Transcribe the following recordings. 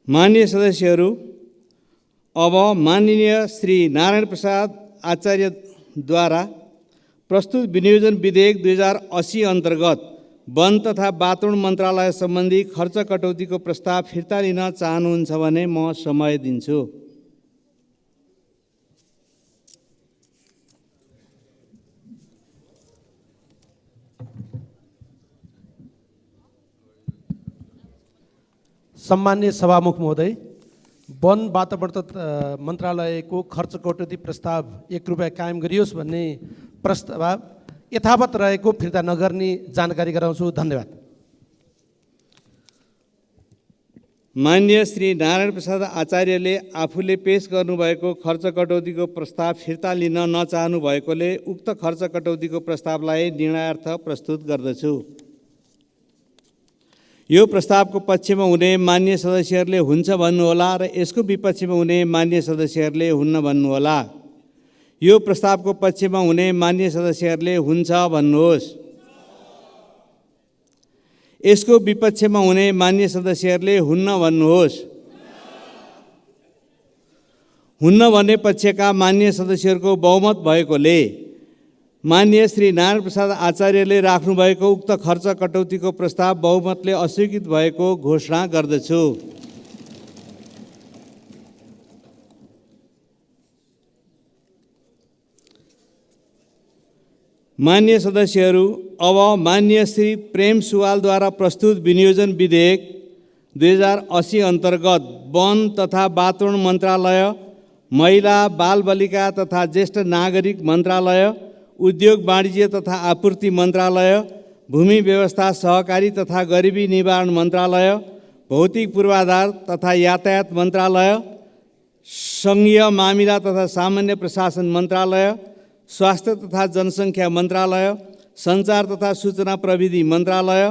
माननीय सदस्यहरू, अब माननीय श्री नारायण प्रसाद आचार्यद्वारा प्रस्तुत विनियोजन विधेयक 2080 अन्तर्गत वन तथा वातावरण मन्त्रालय सम्बन्धी खर्च कटौतीको प्रस्ताव फिर्ता लिन चाहनुहुन्छ भने म समय दिन्छु। सम्मान्य सभामुख महोदय, वन वातावरण मन्त्रालयको खर्च कटौती प्रस्ताव ₹1 कायम गरियोस् भन्ने प्रस्ताव यथावत रहेको फिर्ता नगर्ने जानकारी गराउँछु। धन्यवाद। माननीय श्री नारायण प्रसाद आचार्यले आफूले पेश गर्नुभएको खर्च कटौतीको प्रस्ताव फिर्ता लिन नचाहनु भएकोले उक्त खर्च कटौतीको प्रस्तावलाई निर्णयार्थ प्रस्तुत गर्दछु। यो प्रस्तावको पक्षमा हुने मान्य सदस्यहरूले हुन्छ भन्नुहोला र यसको विपक्षमा हुने मान्य सदस्यहरूले हुन्न भन्नुहोला। यो प्रस्तावको पक्षमा हुने मान्य सदस्यहरूले हुन्छ भन्नुहोस्। यसको विपक्षमा हुने मान्य सदस्यहरूले हुन्न भन्नुहोस्। हुन्न भन्ने पक्षका मान्य सदस्यहरूको बहुमत भएकोले माननीय श्री नारायण प्रसाद आचार्यले राख्नुभएको उक्त खर्च कटौतीको प्रस्ताव बहुमतले अस्वीकृत भएको घोषणा गर्दछु। माननीय सदस्यहरू, अब माननीय श्री प्रेम सुवालद्वारा प्रस्तुत विनियोजन विधेयक 2080 अन्तर्गत वन तथा वातावरण मन्त्रालय, महिला बालबालिका तथा ज्येष्ठ नागरिक मन्त्रालय, उद्योग वाणिज्य तथा आपूर्ति मन्त्रालय, भूमि व्यवस्था सहकारी तथा गरिबी निवारण मन्त्रालय, भौतिक पूर्वाधार तथा यातायात मन्त्रालय, सङ्घीय मामिला तथा सामान्य प्रशासन मन्त्रालय, स्वास्थ्य तथा जनसङ्ख्या मन्त्रालय, सञ्चार तथा सूचना प्रविधि मन्त्रालय,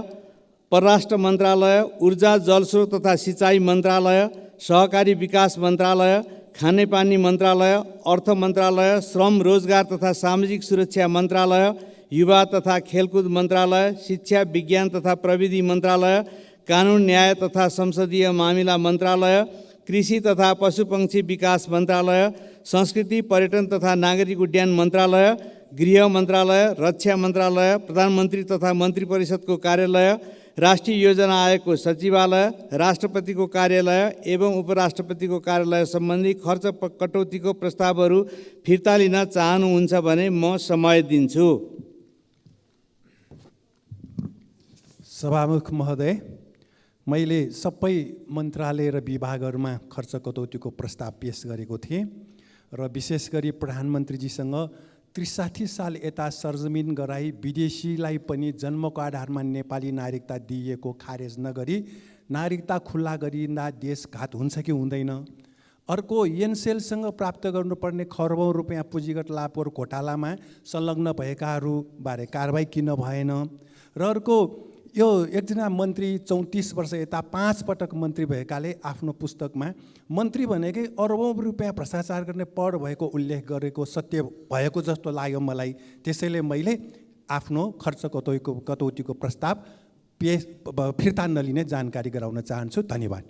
परराष्ट्र मन्त्रालय, ऊर्जा जलस्रोत तथा सिँचाइ मन्त्रालय, सहकारी विकास मन्त्रालय, खानेपानी मन्त्रालय, अर्थ मन्त्रालय, श्रम रोजगार तथा सामाजिक सुरक्षा मन्त्रालय, युवा तथा खेलकुद मन्त्रालय, शिक्षा विज्ञान तथा प्रविधि मन्त्रालय, कानुन न्याय तथा संसदीय मामिला मन्त्रालय, कृषि तथा पशुपक्षी विकास मन्त्रालय, संस्कृति पर्यटन तथा नागरिक उड्डयन मन्त्रालय, गृह मन्त्रालय, रक्षा मन्त्रालय, प्रधानमन्त्री तथा मन्त्री परिषदको कार्यालय, राष्ट्रिय योजना आयोगको सचिवालय, राष्ट्रपतिको कार्यालय एवं उपराष्ट्रपतिको कार्यालय सम्बन्धी खर्च कटौतीको प्रस्तावहरू फिर्ता लिन चाहनुहुन्छ भने म समय दिन्छु। सभामुख महोदय, मैले सबै मन्त्रालय र विभागहरूमा खर्च कटौतीको प्रस्ताव पेश गरेको थिएँ र विशेष गरी प्रधानमन्त्रीजीसँग 63 साल यता सरजमिन गराई विदेशीलाई पनि जन्मको आधारमा नेपाली नागरिकता दिइएको खारेज नगरी नागरिकता खुल्ला गरिँदा देशघात हुन्छ कि हुँदैन। अर्को, एनसेलसँग प्राप्त गर्नुपर्ने खरबौँ रुपियाँ पुँजीगत लाभहरू घोटालामा संलग्न भएकाहरूबारे कारबाही किन भएन र अर्को, यो एकजना मन्त्री 34 वर्ष यता 5 पटक मन्त्री भएकाले आफ्नो पुस्तकमा मन्त्री भनेकै अरबौँ रुपियाँ भ्रष्टाचार गर्ने पढ भएको उल्लेख गरेको सत्य भएको जस्तो लाग्यो मलाई। त्यसैले मैले आफ्नो खर्च कटौतीको प्रस्ताव फिर्ता नलिने जानकारी गराउन चाहन्छु। धन्यवाद।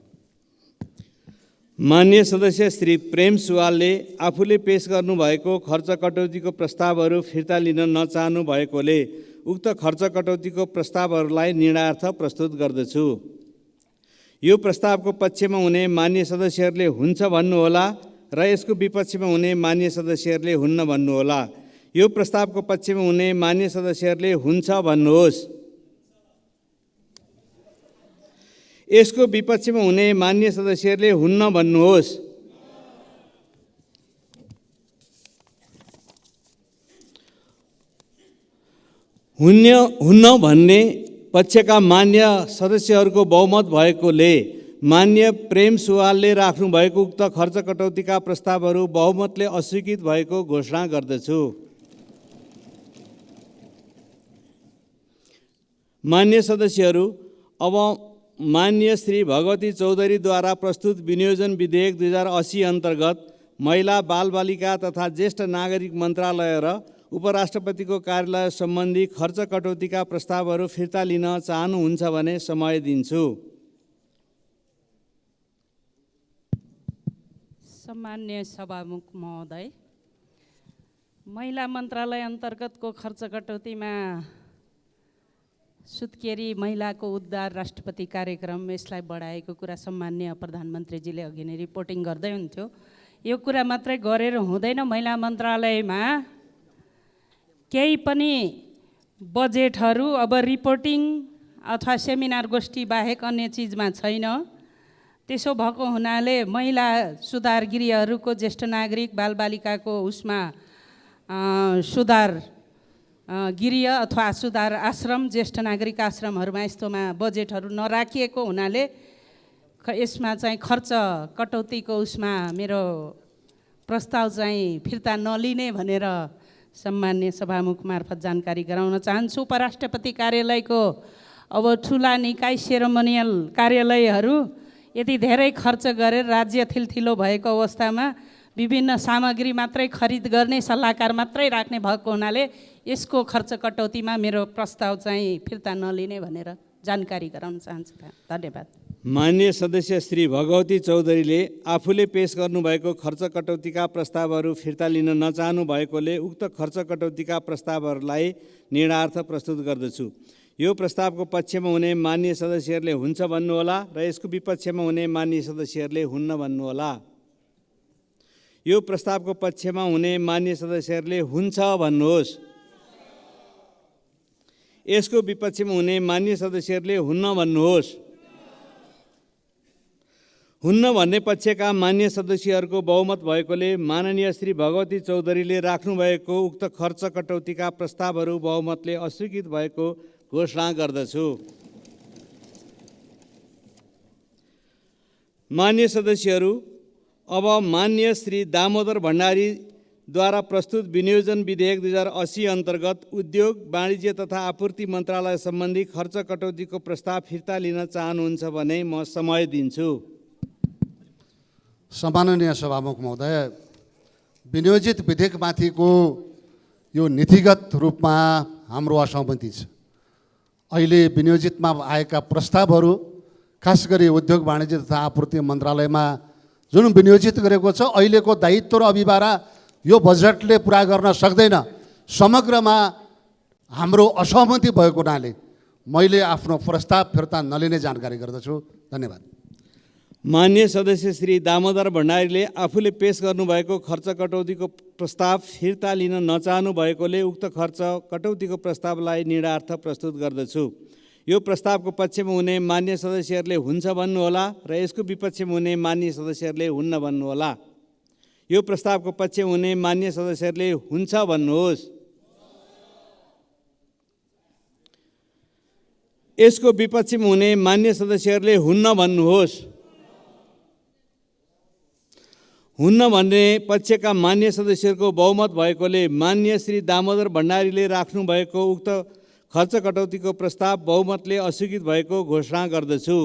माननीय सदस्य श्री प्रेम सुवालले आफूले पेश गर्नुभएको खर्च कटौतीको प्रस्तावहरू फिर्ता लिन नचाहनु भएकोले उक्त खर्च कटौतीको प्रस्तावहरूलाई निर्णयार्थ प्रस्तुत गर्दछु। यो प्रस्तावको पक्षमा हुने मान्य सदस्यहरूले हुन्छ भन्नुहोला र यसको विपक्षमा हुने मान्य सदस्यहरूले हुन्न भन्नुहोला। यो प्रस्तावको पक्षमा हुने मान्य सदस्यहरूले हुन्छ भन्नुहोस्। यसको विपक्षमा हुने मान्य सदस्यहरूले हुन्न भन्नुहोस्। हुन्न भन्ने पक्षका मान्य सदस्यहरूको बहुमत भएकोले मान्य प्रेम सुवालले राख्नुभएको उक्त खर्च कटौतीका प्रस्तावहरू बहुमतले अस्वीकृत भएको घोषणा गर्दछु। मान्य सदस्यहरू, अब माननीय श्री भगवती चौधरीद्वारा प्रस्तुत विनियोजन विधेयक 2080 अन्तर्गत महिला बालबालिका तथा ज्येष्ठ नागरिक मन्त्रालय र उपराष्ट्रपतिको कार्यालय सम्बन्धी खर्च कटौतीका प्रस्तावहरू फिर्ता लिन चाहनुहुन्छ भने समय दिन्छु। सम्मान्य सभामुख महोदय, महिला मन्त्रालय अन्तर्गतको खर्च कटौतीमा सुत्केरी महिलाको उद्धार राष्ट्रपति कार्यक्रम यसलाई बढाएको कुरा सम्मान्य प्रधानमन्त्रीजीले अघि नै रिपोर्टिङ गर्दै हुन्थ्यो। यो कुरा मात्रै गरेर हुँदैन। महिला मन्त्रालयमा केही पनि बजेटहरू अब रिपोर्टिङ अथवा सेमिनार गोष्ठी बाहेक अन्य चिजमा छैन। त्यसो भएको हुनाले महिला सुधार गृहहरूको ज्येष्ठ नागरिक बालबालिकाको उसमा सुधार गृह अथवा सुधार आश्रम ज्येष्ठ नागरिक आश्रमहरूमा यस्तोमा बजेटहरू नराखिएको हुनाले यसमा चाहिँ खर्च कटौतीको उसमा मेरो प्रस्ताव चाहिँ फिर्ता नलिने भनेर सम्मान्य सभामुख मार्फत जानकारी गराउन चाहन्छु। उपराष्ट्रपति कार्यालयको अब ठुला निकाय सेरोमोनियल कार्यालयहरू यति धेरै खर्च गरेर राज्य थिलथिलो भएको अवस्थामा विभिन्न सामग्री मात्रै खरिद गर्ने सल्लाहकार मात्रै राख्ने भएको हुनाले यसको खर्च कटौतीमा मेरो प्रस्ताव चाहिँ फिर्ता नलिने भनेर जानकारी गराउन चाहन्छु। धन्यवाद। माननीय सदस्य श्री भगवती चौधरीले आफूले पेश गर्नुभएको खर्च कटौतीका प्रस्तावहरू फिर्ता लिन नचाहनु भएकोले उक्त खर्च कटौतीका प्रस्तावहरूलाई निर्णयार्थ प्रस्तुत गर्दछु। यो प्रस्तावको पक्षमा हुने माननीय सदस्यहरूले हुन्छ भन्नुहोला र यसको विपक्षमा हुने माननीय सदस्यहरूले हुन्न भन्नुहोला। यो प्रस्तावको पक्षमा हुने माननीय सदस्यहरूले हुन्छ भन्नुहोस्। यसको विपक्षमा हुने माननीय सदस्यहरूले हुन्न भन्नुहोस्। हुन्न भन्ने पक्षका मान्य सदस्यहरूको बहुमत भएकोले माननीय श्री भगवती चौधरीले राख्नुभएको उक्त खर्च कटौतीका प्रस्तावहरू बहुमतले अस्वीकृत भएको घोषणा गर्दछु। मान्य सदस्यहरू, अब मान्य श्री दामोदर भण्डारीद्वारा प्रस्तुत विनियोजन विधेयक 2080 अन्तर्गत उद्योग वाणिज्य तथा आपूर्ति मन्त्रालय सम्बन्धी खर्च कटौतीको प्रस्ताव फिर्ता लिन चाहनुहुन्छ भने म समय दिन्छु। सम्माननीय सभामुख महोदय, विनियोजित विधेयकमाथिको यो नीतिगत रूपमा हाम्रो असहमति छ। अहिले विनियोजितमा आएका प्रस्तावहरू खास गरी उद्योग वाणिज्य तथा आपूर्ति मन्त्रालयमा जुन विनियोजित गरेको छ अहिलेको दायित्व र अभिभारा यो बजेटले पुरा गर्न सक्दैन। समग्रमा हाम्रो असहमति भएको हुनाले मैले आफ्नो प्रस्ताव फिर्ता नलिने जानकारी गर्दछु। धन्यवाद। मान्य सदस्य श्री दामोदर भण्डारीले आफूले पेश गर्नुभएको खर्च कटौतीको प्रस्ताव फिर्ता लिन नचाहनु भएकोले उक्त खर्च कटौतीको प्रस्तावलाई निर्णयार्थ प्रस्तुत गर्दछु। यो प्रस्तावको पक्षमा हुने मान्य सदस्यहरूले हुन्छ भन्नुहोला र यसको विपक्षमा हुने मान्य सदस्यहरूले हुन्न भन्नुहोला। यो प्रस्तावको पक्षमा हुने मान्य सदस्यहरूले हुन्छ भन्नुहोस्। यसको विपक्षमा हुने मान्य सदस्यहरूले हुन्न भन्नुहोस्। हुन्न भन्ने पक्षका मान्य सदस्यहरूको बहुमत भएकोले मान्य श्री दामोदर भण्डारीले राख्नुभएको उक्त खर्च कटौतीको प्रस्ताव बहुमतले अस्वीकृत भएको घोषणा गर्दछु।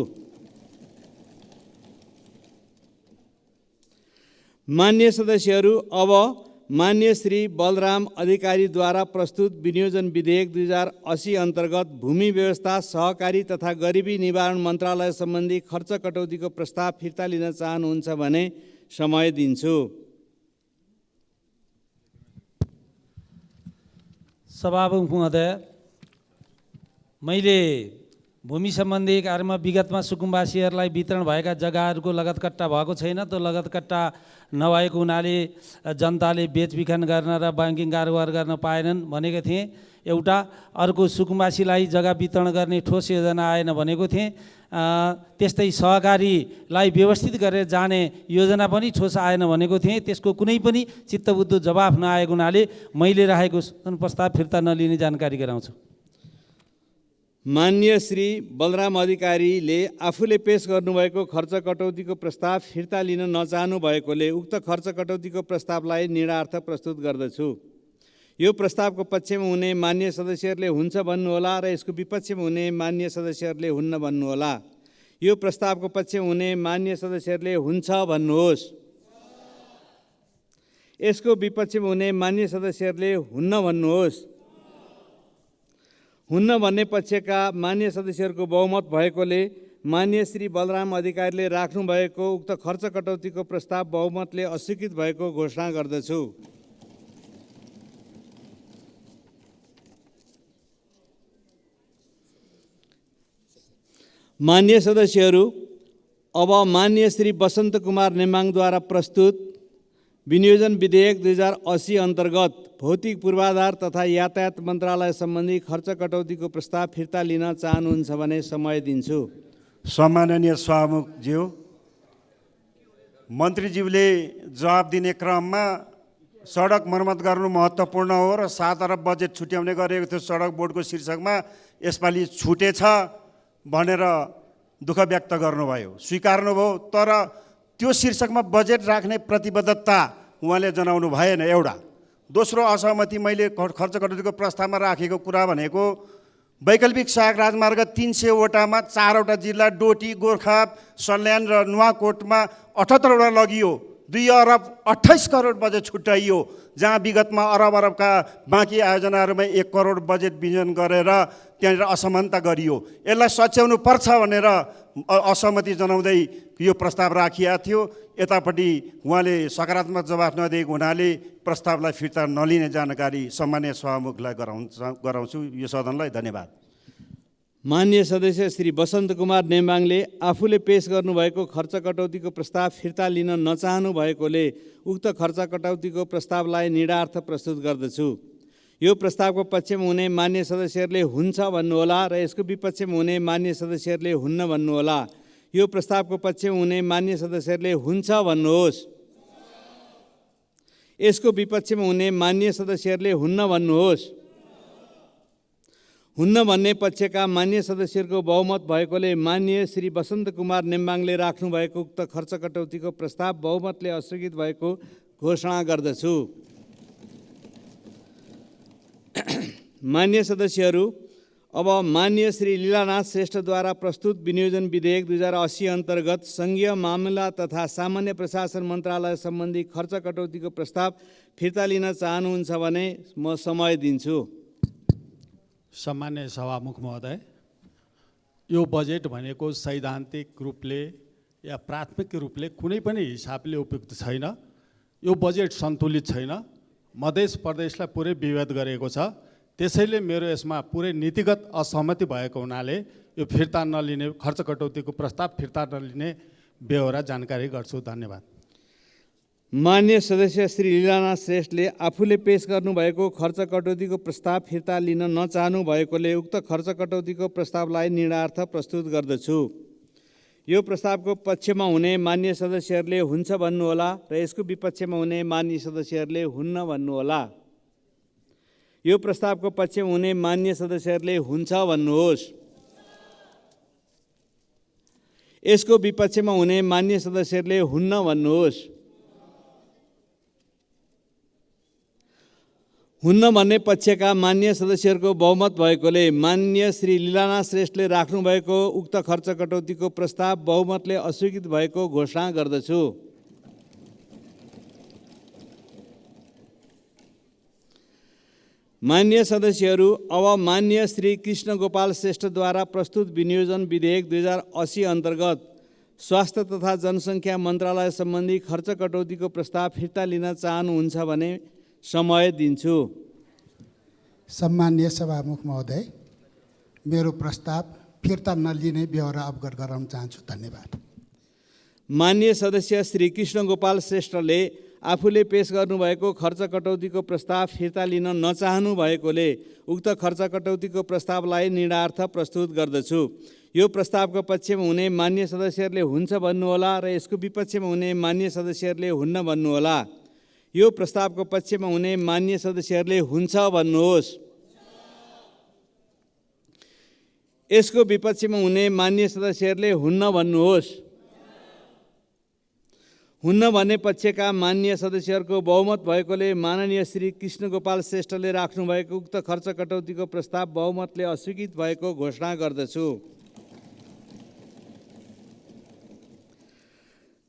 मान्य सदस्यहरू, अब मान्य श्री बलराम अधिकारीद्वारा प्रस्तुत विनियोजन विधेयक 2080 अन्तर्गत भूमि व्यवस्था सहकारी तथा गरिबी निवारण मन्त्रालय सम्बन्धी खर्च कटौतीको प्रस्ताव फिर्ता लिन चाहनुहुन्छ भने समय दिन्छु। सभामुख महोदय, मैले भूमि सम्बन्धी कार्यमा विगतमा सुकुम्बासीहरूलाई वितरण भएका जग्गाहरूको लगतकट्टा भएको छैन। त्यो लगतकट्टा नभएको हुनाले जनताले बेचबिखन गर्न र ब्याङ्किङ कारोबार गर्न पाएनन् भनेको थिएँ एउटा। अर्को, सुकुम्बासीलाई जग्गा वितरण गर्ने ठोस योजना आएन भनेको थिएँ। त्यस्तै सहकारीलाई व्यवस्थित गरेर जाने योजना पनि ठोस आएन भनेको थिएँ। त्यसको कुनै पनि चित्तबुद्ध जवाफ नआएको हुनाले मैले राखेको प्रस्ताव फिर्ता नलिने जानकारी गराउँछु। मान्य श्री बलराम अधिकारीले आफूले पेश गर्नुभएको खर्च कटौतीको प्रस्ताव फिर्ता लिन नचाहनु भएकोले उक्त खर्च कटौतीको प्रस्तावलाई निर्णयार्थ प्रस्तुत गर्दछु। यो प्रस्तावको पक्षमा हुने मान्य सदस्यहरूले हुन्छ भन्नुहोला र यसको विपक्षमा हुने मान्य सदस्यहरूले हुन्न भन्नुहोला। यो प्रस्तावको पक्षमा हुने मान्य सदस्यहरूले हुन्छ भन्नुहोस्। यसको विपक्षमा हुने मान्य सदस्यहरूले हुन्न भन्नुहोस्। हुन्न भन्ने पक्षका मान्य सदस्यहरूको बहुमत भएकोले मान्य श्री बलराम अधिकारीले राख्नुभएको उक्त खर्च कटौतीको प्रस्ताव बहुमतले अस्वीकृत भएको घोषणा गर्दछु। मान्य सदस्यहरू, अब मान्य श्री वसन्त कुमार नेमाङद्वारा प्रस्तुत विनियोजन विधेयक 2080 अन्तर्गत भौतिक पूर्वाधार तथा यातायात मन्त्रालय सम्बन्धी खर्च कटौतीको प्रस्ताव फिर्ता लिन चाहनुहुन्छ भने समय दिन्छु। सम्माननीय सभामुखज्यू, मन्त्रीज्यूले जवाब दिने क्रममा सडक मर्मत गर्नु महत्त्वपूर्ण हो र 7 अरब बजेट छुट्याउने गरेको थियो सडक बोर्डको शीर्षकमा, यसपालि छुटेछ भनेर दुःख व्यक्त गर्नुभयो, स्वीकार्नुभयो, तर त्यो शीर्षकमा बजेट राख्ने प्रतिबद्धता उहाँले जनाउनु भएन। एउटा दोस्रो असहमति मैले खर्च कटौतीको प्रस्तावमा राखेको कुरा भनेको वैकल्पिक सहायक राजमार्ग 300 वटामा 4 वटा जिल्ला डोटी, गोर्खा, सल्यान र नुवाकोटमा 78 वटा लगियो, 2 अरब 28 करोड बजेट छुट्याइयो, जहाँ विगतमा अरबका बाँकी आयोजनाहरूमा 1 करोड बजेट विनियोजन गरेर त्यहाँनिर असमानता गरियो। यसलाई सच्याउनु पर्छ भनेर असहमति जनाउँदै यो प्रस्ताव राखिएको थियो। यतापट्टि उहाँले सकारात्मक जवाफ नदिएको हुनाले प्रस्तावलाई फिर्ता नलिने जानकारी सम्मानीय सभामुखलाई गराउँछु यो सदनलाई। धन्यवाद। मान्य सदस्य श्री वसन्त कुमार नेम्बाङले आफूले पेश गर्नुभएको खर्च कटौतीको प्रस्ताव फिर्ता लिन नचाहनु भएकोले उक्त खर्च कटौतीको प्रस्तावलाई निरार्थ प्रस्तुत गर्दछु। यो प्रस्तावको पक्षमा हुने मान्य सदस्यहरूले हुन्छ भन्नुहोला र यसको विपक्षमा हुने मान्य सदस्यहरूले हुन्न भन्नुहोला। यो प्रस्तावको पक्षमा हुने मान्य सदस्यहरूले हुन्छ भन्नुहोस्। यसको विपक्षमा हुने मान्य सदस्यहरूले हुन्न भन्नुहोस्। हुन्न भन्ने पक्षका मान्य सदस्यहरूको बहुमत भएकोले मान्य श्री वसन्त कुमार नेम्बाङले राख्नुभएको उक्त खर्च कटौतीको प्रस्ताव बहुमतले अस्वीकृत भएको घोषणा गर्दछु। मान्य सदस्यहरू, अब मान्य श्री लीलानाथ श्रेष्ठद्वारा प्रस्तुत विनियोजन विधेयक 2080 अन्तर्गत सङ्घीय मामला तथा सामान्य प्रशासन मन्त्रालय सम्बन्धी खर्च कटौतीको प्रस्ताव फिर्ता लिन चाहनुहुन्छ भने म समय दिन्छु। सम्मान्य सभामुख महोदय, यो बजेट भनेको सैद्धान्तिक रूपले या प्राथमिक रूपले कुनै पनि हिसाबले उपयुक्त छैन। यो बजेट सन्तुलित छैन, मधेस प्रदेशलाई पुरै विभेद गरेको छ। त्यसैले मेरो यसमा पुरै नीतिगत असहमति भएको हुनाले यो फिर्ता नलिने, खर्च कटौतीको प्रस्ताव फिर्ता नलिने बेहोरा जानकारी गर्छु। धन्यवाद। मान्य सदस्य श्री लीलानाथ श्रेष्ठले आफूले पेश गर्नुभएको खर्च कटौतीको प्रस्ताव फिर्ता लिन नचाहनु भएकोले उक्त खर्च कटौतीको प्रस्तावलाई निरार्थ प्रस्तुत गर्दछु। यो प्रस्तावको पक्षमा हुने मान्य सदस्यहरूले हुन्छ भन्नुहोला र यसको विपक्षमा हुने मान्य सदस्यहरूले हुन्न भन्नुहोला। यो प्रस्तावको पक्षमा हुने मान्य सदस्यहरूले हुन्छ भन्नुहोस्। यसको विपक्षमा हुने मान्य सदस्यहरूले हुन्न भन्नुहोस्। हुन्न भन्ने पक्षका मान्य सदस्यहरूको बहुमत भएकोले मान्य श्री लीलानाथ श्रेष्ठले राख्नुभएको उक्त खर्च कटौतीको प्रस्ताव बहुमतले अस्वीकृत भएको घोषणा गर्दछु। मान्य सदस्यहरू, अब मान्य श्री कृष्ण गोपाल श्रेष्ठद्वारा प्रस्तुत विनियोजन विधेयक 2080 अन्तर्गत स्वास्थ्य तथा जनसङ्ख्या मन्त्रालय सम्बन्धी खर्च कटौतीको प्रस्ताव फिर्ता लिन चाहनुहुन्छ भने समय दिन्छु। सम्मान्य सभामुख महोदय, मेरो प्रस्ताव फिर्ता नलिने बेहोरा अवगत गराउन चाहन्छु। धन्यवाद। मान्य सदस्य श्री कृष्ण गोपाल श्रेष्ठले आफूले पेश गर्नुभएको खर्च कटौतीको प्रस्ताव फिर्ता लिन नचाहनु भएकोले उक्त खर्च कटौतीको प्रस्तावलाई निरार्थ प्रस्तुत गर्दछु। यो प्रस्तावको पक्षमा हुने मान्य सदस्यहरूले हुन्छ भन्नुहोला र यसको विपक्षमा हुने मान्य सदस्यहरूले हुन्न भन्नुहोला। यो प्रस्तावको पक्षमा हुने मान्य सदस्यहरूले हुन्छ भन्नुहोस्। यसको विपक्षमा हुने मान्य सदस्यहरूले हुन्न भन्नुहोस्। हुन्न भन्ने पक्षका मान्य सदस्यहरूको बहुमत भएकोले माननीय श्री कृष्ण गोपाल श्रेष्ठले राख्नुभएको उक्त खर्च कटौतीको प्रस्ताव बहुमतले अस्वीकृत भएको घोषणा गर्दछु।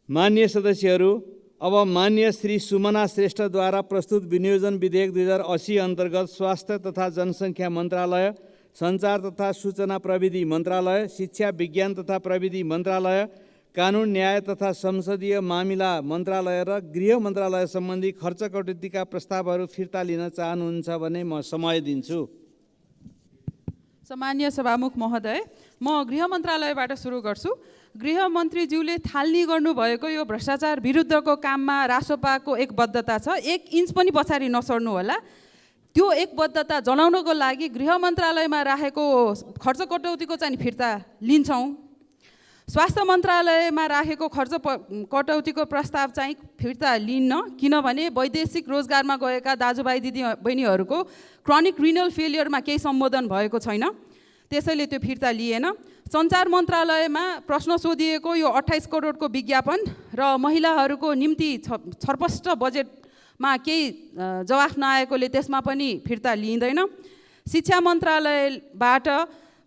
मान्य सदस्यहरू, अब मान्य श्री सुमना श्रेष्ठद्वारा प्रस्तुत विनियोजन विधेयक 2080 अन्तर्गत स्वास्थ्य तथा जनसङ्ख्या मन्त्रालय सञ्चार तथा सूचना प्रविधि मन्त्रालय, शिक्षा विज्ञान तथा प्रविधि मन्त्रालय, कानुन न्याय तथा संसदीय मामिला मन्त्रालय र गृह मन्त्रालय सम्बन्धी खर्च कटौतीका प्रस्तावहरू फिर्ता लिन चाहनुहुन्छ भने म समय दिन्छु। सम्मान्य सभामुख महोदय, म गृह मन्त्रालयबाट सुरु गर्छु। गृह मन्त्रीज्यूले थालनी गर्नुभएको यो भ्रष्टाचार विरुद्धको काममा रासोपाको एकबद्धता छ, 1 इन्च पनि पछाडि नसर्नु होला। त्यो एकबद्धता जनाउनको लागि गृह मन्त्रालयमा राखेको खर्च कटौतीको चाहिँ फिर्ता लिन्छौँ। स्वास्थ्य मन्त्रालयमा राखेको खर्च कटौतीको प्रस्ताव चाहिँ फिर्ता लिन्न, किनभने वैदेशिक रोजगारमा गएका दाजुभाइ दिदी बहिनीहरूको क्रोनिक रिनल फेलियरमा केही सम्बोधन भएको छैन, त्यसैले त्यो फिर्ता लिएन। सञ्चार मन्त्रालयमा प्रश्न सोधिएको यो 28 करोडको विज्ञापन र महिलाहरूको निम्ति छरपष्ट बजेटमा केही जवाफ नआएकोले त्यसमा पनि फिर्ता लिइँदैन। शिक्षा मन्त्रालयबाट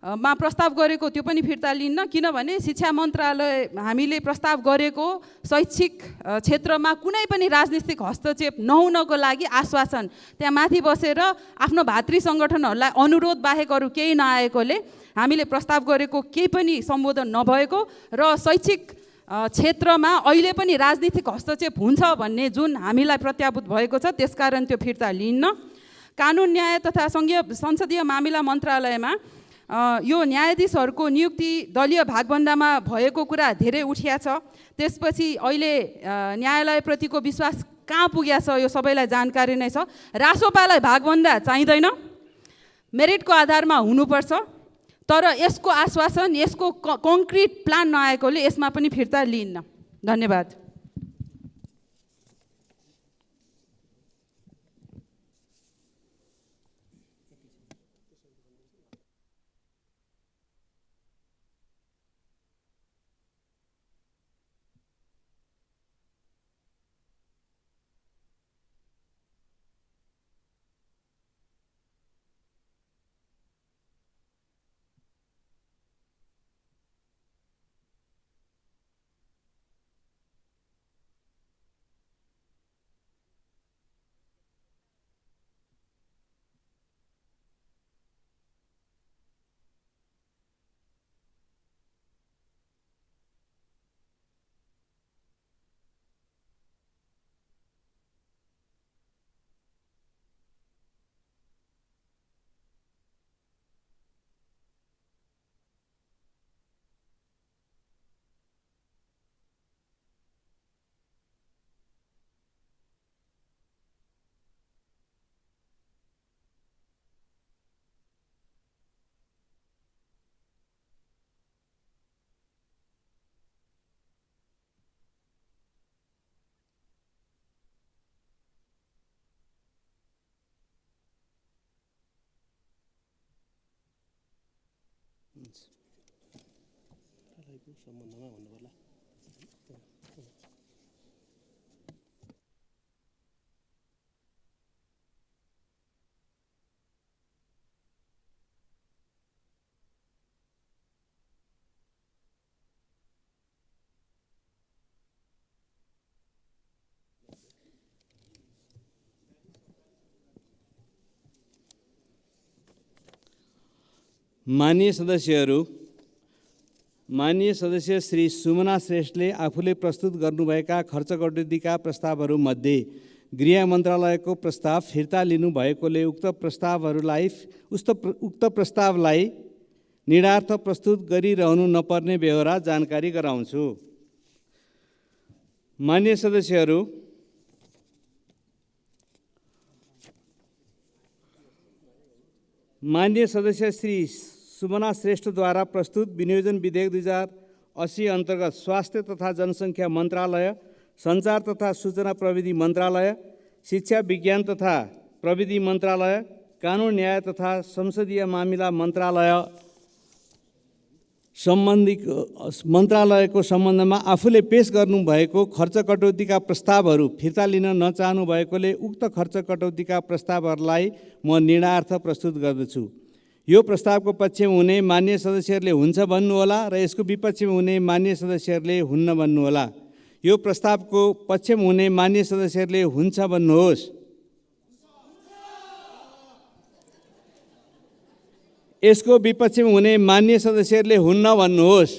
मा प्रस्ताव गरेको त्यो पनि फिर्ता लिन्न, किनभने शिक्षा मन्त्रालय हामीले प्रस्ताव गरेको शैक्षिक क्षेत्रमा कुनै पनि राजनीतिक हस्तक्षेप नहुनको लागि आश्वासन त्यहाँ माथि बसेर आफ्नो भातृ सङ्गठनहरूलाई अनुरोध बाहेक अरू केही नआएकोले हामीले प्रस्ताव गरेको केही पनि सम्बोधन नभएको र शैक्षिक क्षेत्रमा अहिले पनि राजनीतिक हस्तक्षेप हुन्छ भन्ने जुन हामीलाई प्रत्याभूत भएको छ, त्यसकारण त्यो फिर्ता लिन्न। कानुन न्याय तथा संसदीय मामिला मन्त्रालयमा यो न्यायाधीशहरूको नियुक्ति दलीय भागभन्डामा भएको कुरा धेरै उठिया छ। त्यसपछि अहिले न्यायालयप्रतिको विश्वास कहाँ पुगेको छ यो सबैलाई जानकारी नै छ। रासोपालाई भागभन्डा चाहिँदैन, मेरिटको आधारमा हुनुपर्छ, तर यसको आश्वासन, यसको कङ्क्रिट प्लान नआएकोले यसमा पनि फिर्ता लिइन्न। धन्यवाद। माननीय सदस्य श्री सुमना श्रेष्ठले आफूले प्रस्तुत गर्नुभएका खर्च कटौतीका प्रस्तावहरूमध्ये गृह मन्त्रालयको प्रस्ताव फिर्ता लिनुभएकोले उक्त प्रस्तावलाई निडार्थ प्रस्तुत गरिरहनु नपर्ने बेहोरा जानकारी गराउँछु। माननीय सदस्यहरू, माननीय सदस्य श्री सुमना श्रेष्ठद्वारा प्रस्तुत विनियोजन विधेयक 2080 अन्तर्गत स्वास्थ्य तथा जनसङ्ख्या मन्त्रालय, सञ्चार तथा सूचना प्रविधि मन्त्रालय, शिक्षा विज्ञान तथा प्रविधि मन्त्रालय, कानुन न्याय तथा संसदीय मामिला मन्त्रालयको सम्बन्धमा आफूले पेश गर्नुभएको खर्च कटौतीका प्रस्तावहरू फिर्ता लिन नचाहनु भएकोले उक्त खर्च कटौतीका प्रस्तावहरूलाई म निर्णयार्थ प्रस्तुत गर्दछु। यो प्रस्तावको पक्षमा हुने मान्य सदस्यहरूले हुन्छ भन्नुहोला र यसको विपक्षमा हुने मान्य सदस्यहरूले हुन्न भन्नुहोला। यो प्रस्तावको पक्षमा हुने मान्य सदस्यहरूले हुन्छ भन्नुहोस्। यसको विपक्षमा हुने मान्य सदस्यहरूले हुन्न भन्नुहोस्।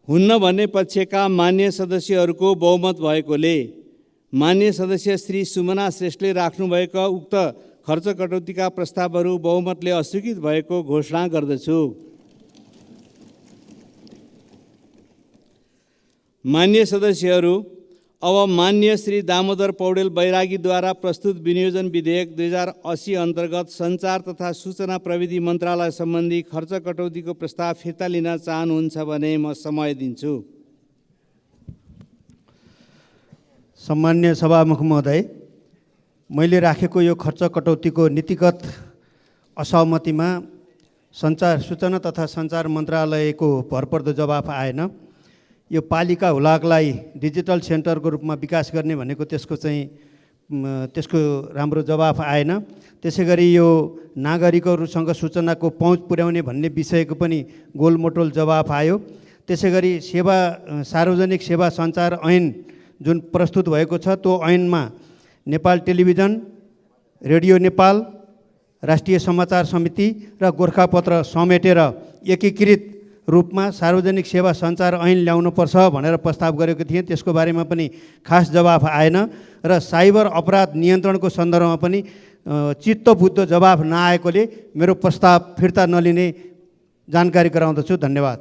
हुन्न भन्ने पक्षका मान्य सदस्यहरूको बहुमत भएकोले मान्य सदस्य श्री सुमना श्रेष्ठले राख्नुभएका उक्त खर्च कटौतीका प्रस्तावहरू बहुमतले अस्वीकृत भएको घोषणा गर्दछु। मान्य सदस्यहरू, अब मान्य श्री दामोदर पौडेल बैरागीद्वारा प्रस्तुत विनियोजन विधेयक 2080 अन्तर्गत सञ्चार तथा सूचना प्रविधि मन्त्रालय सम्बन्धी खर्च कटौतीको प्रस्ताव फिर्ता लिन चाहनुहुन्छ भने म समय दिन्छु। सम्मान्य सभामुख महोदय, मैले राखेको यो खर्च कटौतीको नीतिगत असहमतिमा सञ्चार सूचना तथा सञ्चार मन्त्रालयको भरपर्दो जवाफ आएन। यो पालिका हुलाकलाई डिजिटल सेन्टरको रूपमा विकास गर्ने भनेको त्यसको राम्रो जवाफ आएन। त्यसै गरी यो नागरिकहरूसँग सूचनाको पहुँच पुर्याउने भन्ने विषयको पनि गोलमटोल जवाफ आयो। त्यसै गरी सार्वजनिक सेवा सञ्चार ऐन जुन प्रस्तुत भएको छ त्यो ऐनमा नेपाल टेलिभिजन, रेडियो नेपाल, राष्ट्रिय समाचार समिति र गोर्खापत्र समेटेर एकीकृत रूपमा सार्वजनिक सेवा सञ्चार ऐन ल्याउनुपर्छ भनेर प्रस्ताव गरेको थिएँ। त्यसको बारेमा पनि खास जवाफ आएन र साइबर अपराध नियन्त्रणको सन्दर्भमा पनि चित्तबुद्ध जवाफ नआएकोले मेरो प्रस्ताव फिर्ता नलिने जानकारी गराउँदछु। धन्यवाद।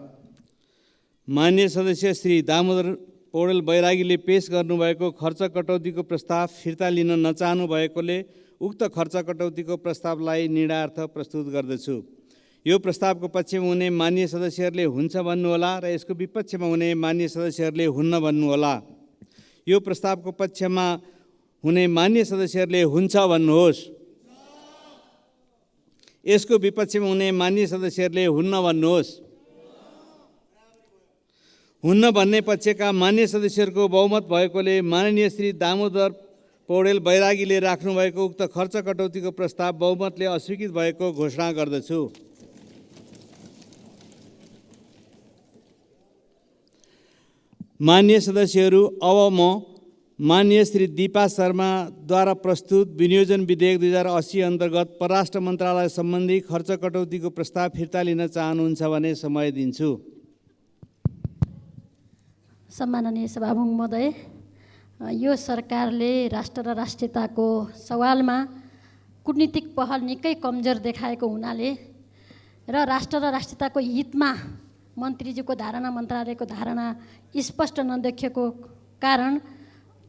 मान्य सदस्य श्री दामोदर पौडेल बैरागीले पेश गर्नुभएको खर्च कटौतीको प्रस्ताव फिर्ता लिन नचाहनु भएकोले उक्त खर्च कटौतीको प्रस्तावलाई निर्णयार्थ प्रस्तुत गर्दछु। यो प्रस्तावको पक्षमा हुने मान्य सदस्यहरूले हुन्छ भन्नुहोला र यसको विपक्षमा हुने मान्य सदस्यहरूले हुन्न भन्नुहोला। यो प्रस्तावको पक्षमा हुने मान्य सदस्यहरूले हुन्छ भन्नुहोस्। यसको विपक्षमा हुने मान्य सदस्यहरूले हुन्न भन्नुहोस्। हुन्न भन्ने पक्षका मान्य सदस्यहरूको बहुमत भएकोले माननीय श्री दामोदर पौडेल बैरागीले राख्नुभएको उक्त खर्च कटौतीको प्रस्ताव बहुमतले अस्वीकृत भएको घोषणा गर्दछु। मान्य सदस्यहरू, अब म माननीय श्री दीपा शर्माद्वारा प्रस्तुत विनियोजन विधेयक 2080 अन्तर्गत परराष्ट्र मन्त्रालय सम्बन्धी खर्च कटौतीको प्रस्ताव फिर्ता लिन चाहनुहुन्छ भने समय दिन्छु। सम्माननीय सभामुख महोदय, यो सरकारले राष्ट्र र राष्ट्रियताको सवालमा कूटनीतिक पहल निकै कमजोर देखाएको हुनाले र राष्ट्र र राष्ट्रियताको हितमा मन्त्रीजीको धारणा, मन्त्रालयको धारणा स्पष्ट नदेखिएको कारण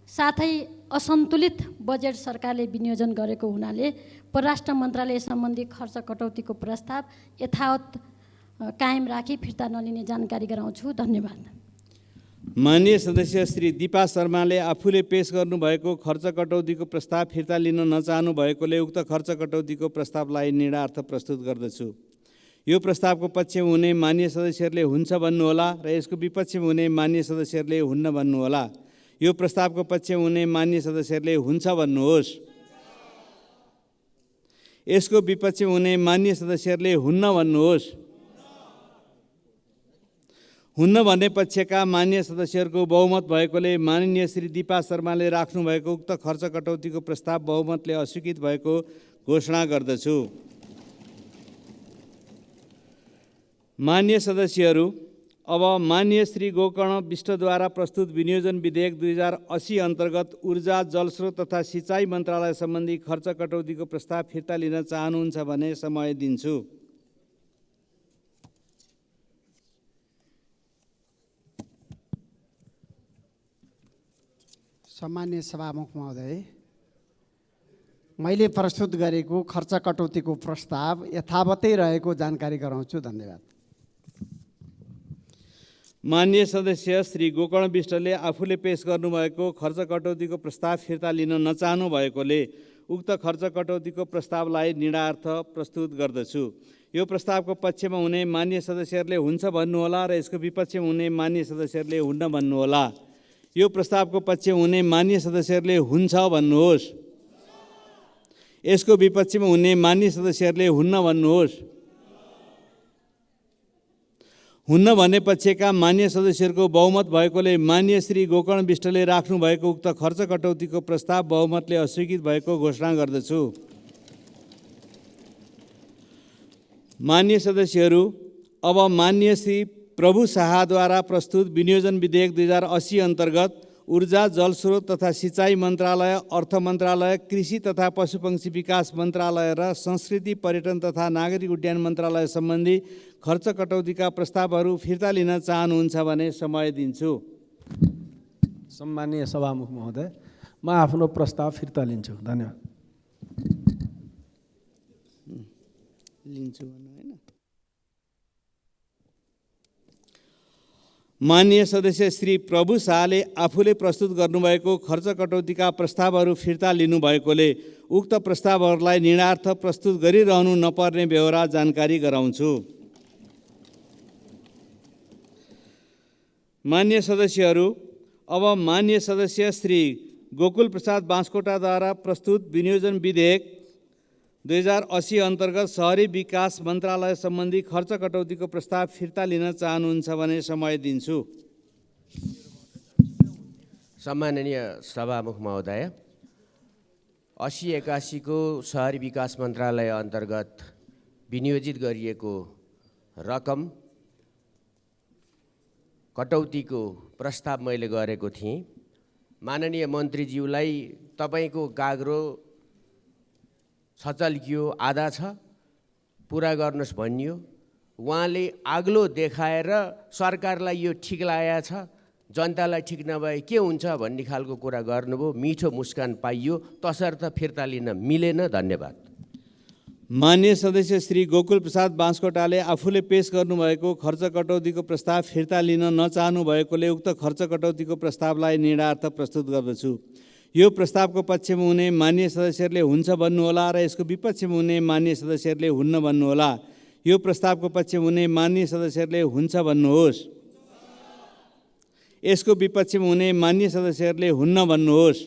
साथै असन्तुलित बजेट सरकारले विनियोजन गरेको हुनाले परराष्ट्र मन्त्रालय सम्बन्धी खर्च कटौतीको प्रस्ताव यथावत कायम राखी फिर्ता नलिने जानकारी गराउँछु। धन्यवाद। माननीय सदस्य श्री दीपा शर्माले आफूले पेश गर्नुभएको खर्च कटौतीको प्रस्ताव फिर्ता लिन नचाहनु भएकोले उक्त खर्च कटौतीको प्रस्तावलाई निर्णयार्थ प्रस्तुत गर्दछु। यो प्रस्तावको पक्षमा हुने मान्य सदस्यहरूले हुन्छ भन्नुहोला र यसको विपक्षमा हुने मान्य सदस्यहरूले हुन्न भन्नुहोला। यो प्रस्तावको पक्षमा हुने मान्य सदस्यहरूले हुन्छ भन्नुहोस्। यसको विपक्षमा हुने मान्य सदस्यहरूले हुन्न भन्नुहोस्। हुन्न भन्ने पक्षका मान्य सदस्यहरूको बहुमत भएकोले माननीय श्री दीपा शर्माले राख्नुभएको उक्त खर्च कटौतीको प्रस्ताव बहुमतले अस्वीकृत भएको घोषणा गर्दछु। मान्य सदस्यहरू, अब माननीय श्री गोकर्ण विष्टद्वारा प्रस्तुत विनियोजन विधेयक 2080 अन्तर्गत ऊर्जा, जलस्रोत तथा सिँचाइ मन्त्रालय सम्बन्धी खर्च कटौतीको प्रस्ताव फिर्ता लिन चाहनुहुन्छ भने समय दिन्छु। सम्मान्य सभामुख महोदय, मैले प्रस्तुत गरेको खर्च कटौतीको प्रस्ताव यथावतै रहेको जानकारी गराउँछु। धन्यवाद। माननीय सदस्य श्री गोकर्ण विष्टले आफूले पेश गर्नुभएको खर्च कटौतीको प्रस्ताव फिर्ता लिन नचाहनु भएकोले उक्त खर्च कटौतीको प्रस्तावलाई निर्णयार्थ प्रस्तुत गर्दछु। यो प्रस्तावको पक्षमा हुने मान्य सदस्यहरूले हुन्छ भन्नुहोला र यसको विपक्षमा हुने मान्य सदस्यहरूले हुन्न भन्नुहोला। यो प्रस्तावको पक्षमा हुने मान्य सदस्यहरूले हुन्छ भन्नुहोस्। यसको विपक्षमा हुने मान्य सदस्यहरूले हुन्न भन्नुहोस्। हुन्न भन्ने पक्षका मान्य सदस्यहरूको बहुमत भएकोले मान्य श्री गोकर्ण विष्टले राख्नुभएको उक्त खर्च कटौतीको प्रस्ताव बहुमतले अस्वीकृत भएको घोषणा गर्दछु। मान्य सदस्यहरू, अब मान्य श्री प्रभु शाहद्वारा प्रस्तुत विनियोजन विधेयक 2080 अन्तर्गत ऊर्जा, जलस्रोत तथा सिँचाइ मन्त्रालय, अर्थ मन्त्रालय, कृषि तथा पशुपक्षी विकास मन्त्रालय र संस्कृति, पर्यटन तथा नागरिक उड्डयन मन्त्रालय सम्बन्धी खर्च कटौतीका प्रस्तावहरू फिर्ता लिन चाहनुहुन्छ भने समय दिन्छु। सम्मानीय सभामुख महोदय, म आफ्नो प्रस्ताव फिर्ता लिन्छु। धन्यवाद। लिन्छु हैन। माननीय सदस्य श्री प्रभु शाहले आफूले प्रस्तुत गर्नुभएको खर्च कटौतीका प्रस्तावहरू फिर्ता लिनुभएकोले उक्त प्रस्तावहरूलाई निर्णार्थ प्रस्तुत गरिरहनु नपर्ने बेहोरा जानकारी गराउँछु। मान्य सदस्यहरू, अब मान्य सदस्य श्री गोकुल प्रसाद बाँसकोटाद्वारा प्रस्तुत विनियोजन विधेयक 2080 अन्तर्गत शहरी विकास मन्त्रालय सम्बन्धी खर्च कटौतीको प्रस्ताव फिर्ता लिन चाहनुहुन्छ भने समय दिन्छु। सम्माननीय सभामुख महोदय, 80-81 को शहरी विकास मन्त्रालय अन्तर्गत विनियोजित गरिएको रकम कटौतीको प्रस्ताव मैले गरेको थिएँ। माननीय मन्त्रीज्यूलाई तपाईँको गाग्रो सचल्कियो, आधा छ, पुरा गर्नुहोस् भनियो। उहाँले आग्लो देखाएर सरकारलाई यो ठिक लागेको छ, जनतालाई ठिक नभए के हुन्छ भन्ने खालको कुरा गर्नुभयो। मिठो मुस्कान पाइयो, तसर्थ फिर्ता लिन मिलेन। धन्यवाद। मान्य सदस्य श्री गोकुल प्रसाद बाँसकोटाले आफूले पेश गर्नुभएको खर्च कटौतीको प्रस्ताव फिर्ता लिन नचाहनु भएकोले उक्त खर्च कटौतीको प्रस्तावलाई निर्णार्थ प्रस्तुत गर्दछु। यो प्रस्तावको पक्षमा हुने मान्य सदस्यहरूले हुन्छ भन्नुहोला र यसको विपक्षमा हुने मान्य सदस्यहरूले हुन्न भन्नुहोला। यो प्रस्तावको पक्षमा हुने मान्य सदस्यहरूले हुन्छ भन्नुहोस्। यसको विपक्षमा हुने मान्य सदस्यहरूले हुन्न भन्नुहोस्।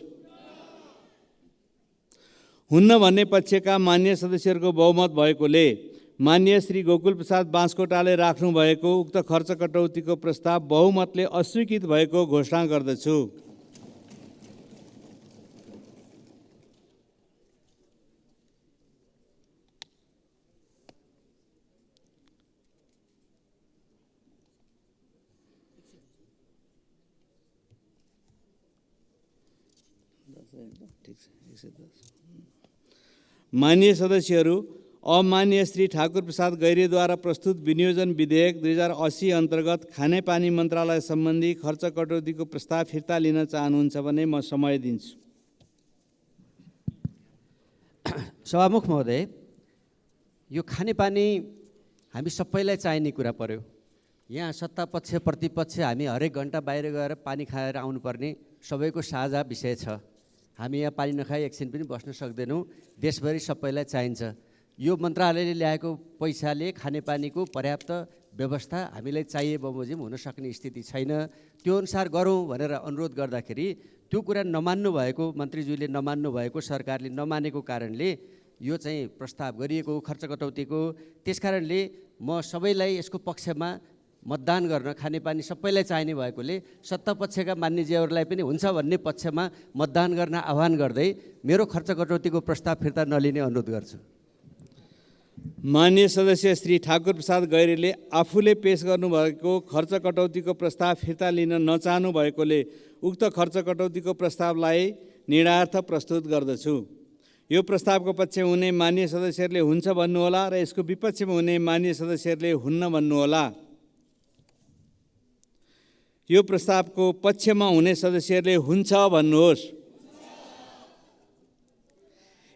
हुन्न भन्ने पक्षका मान्य सदस्यहरूको बहुमत भएकोले मान्य श्री गोकुल प्रसाद बाँसकोटाले राख्नुभएको उक्त खर्च कटौतीको प्रस्ताव बहुमतले अस्वीकृत भएको घोषणा गर्दछु। माननीय सदस्यहरू, अब माननीय श्री ठाकुर प्रसाद गैरेद्वारा प्रस्तुत विनियोजन विधेयक 2080 अन्तर्गत खानेपानी मन्त्रालय सम्बन्धी खर्च कटौतीको प्रस्ताव फिर्ता लिन चाहनुहुन्छ भने म समय दिन्छु। सभामुख महोदय, यो खानेपानी हामी सबैलाई चाहिने कुरा पर्यो। यहाँ सत्ता पक्ष प्रतिपक्ष हामी हरेक घन्टा बाहिर गएर पानी खाएर आउनुपर्ने सबैको साझा विषय छ। हामी यहाँ पानी नखाई एकछिन पनि बस्न सक्दैनौँ। देशभरि सबैलाई चाहिन्छ। यो मन्त्रालयले ल्याएको पैसाले खानेपानीको पर्याप्त व्यवस्था हामीलाई चाहिए बमोजिम हुन सक्ने स्थिति छैन। त्यो अनुसार गरौँ भनेर अनुरोध गर्दाखेरि त्यो कुरा नमान्नु भएको, मन्त्रीज्यूले नमान्नु भएको, सरकारले नमानेको कारणले यो चाहिँ प्रस्ताव गरिएको खर्च कटौतीको। त्यसकारणले म सबैलाई यसको पक्षमा मतदान गर्न, खानेपानी सबैलाई चाहिने भएकोले सत्तापक्षका मान्यज्यूहरूलाई पनि हुन्छ भन्ने पक्षमा मतदान गर्न आह्वान गर्दै मेरो खर्च कटौतीको प्रस्ताव फिर्ता नलिने अनुरोध गर्छु। माननीय सदस्य श्री ठाकुर प्रसाद गैरेले आफूले पेश गर्नुभएको खर्च कटौतीको प्रस्ताव फिर्ता लिन नचाहनु भएकोले उक्त खर्च कटौतीको प्रस्तावलाई निर्णार्थ प्रस्तुत गर्दछु। यो प्रस्तावको पक्षमा हुने मान्य सदस्यहरूले हुन्छ भन्नुहोला र यसको विपक्षमा हुने मान्य सदस्यहरूले हुन्न भन्नुहोला। यो प्रस्तावको पक्षमा हुने सदस्यहरूले हुन्छ भन्नुहोस्।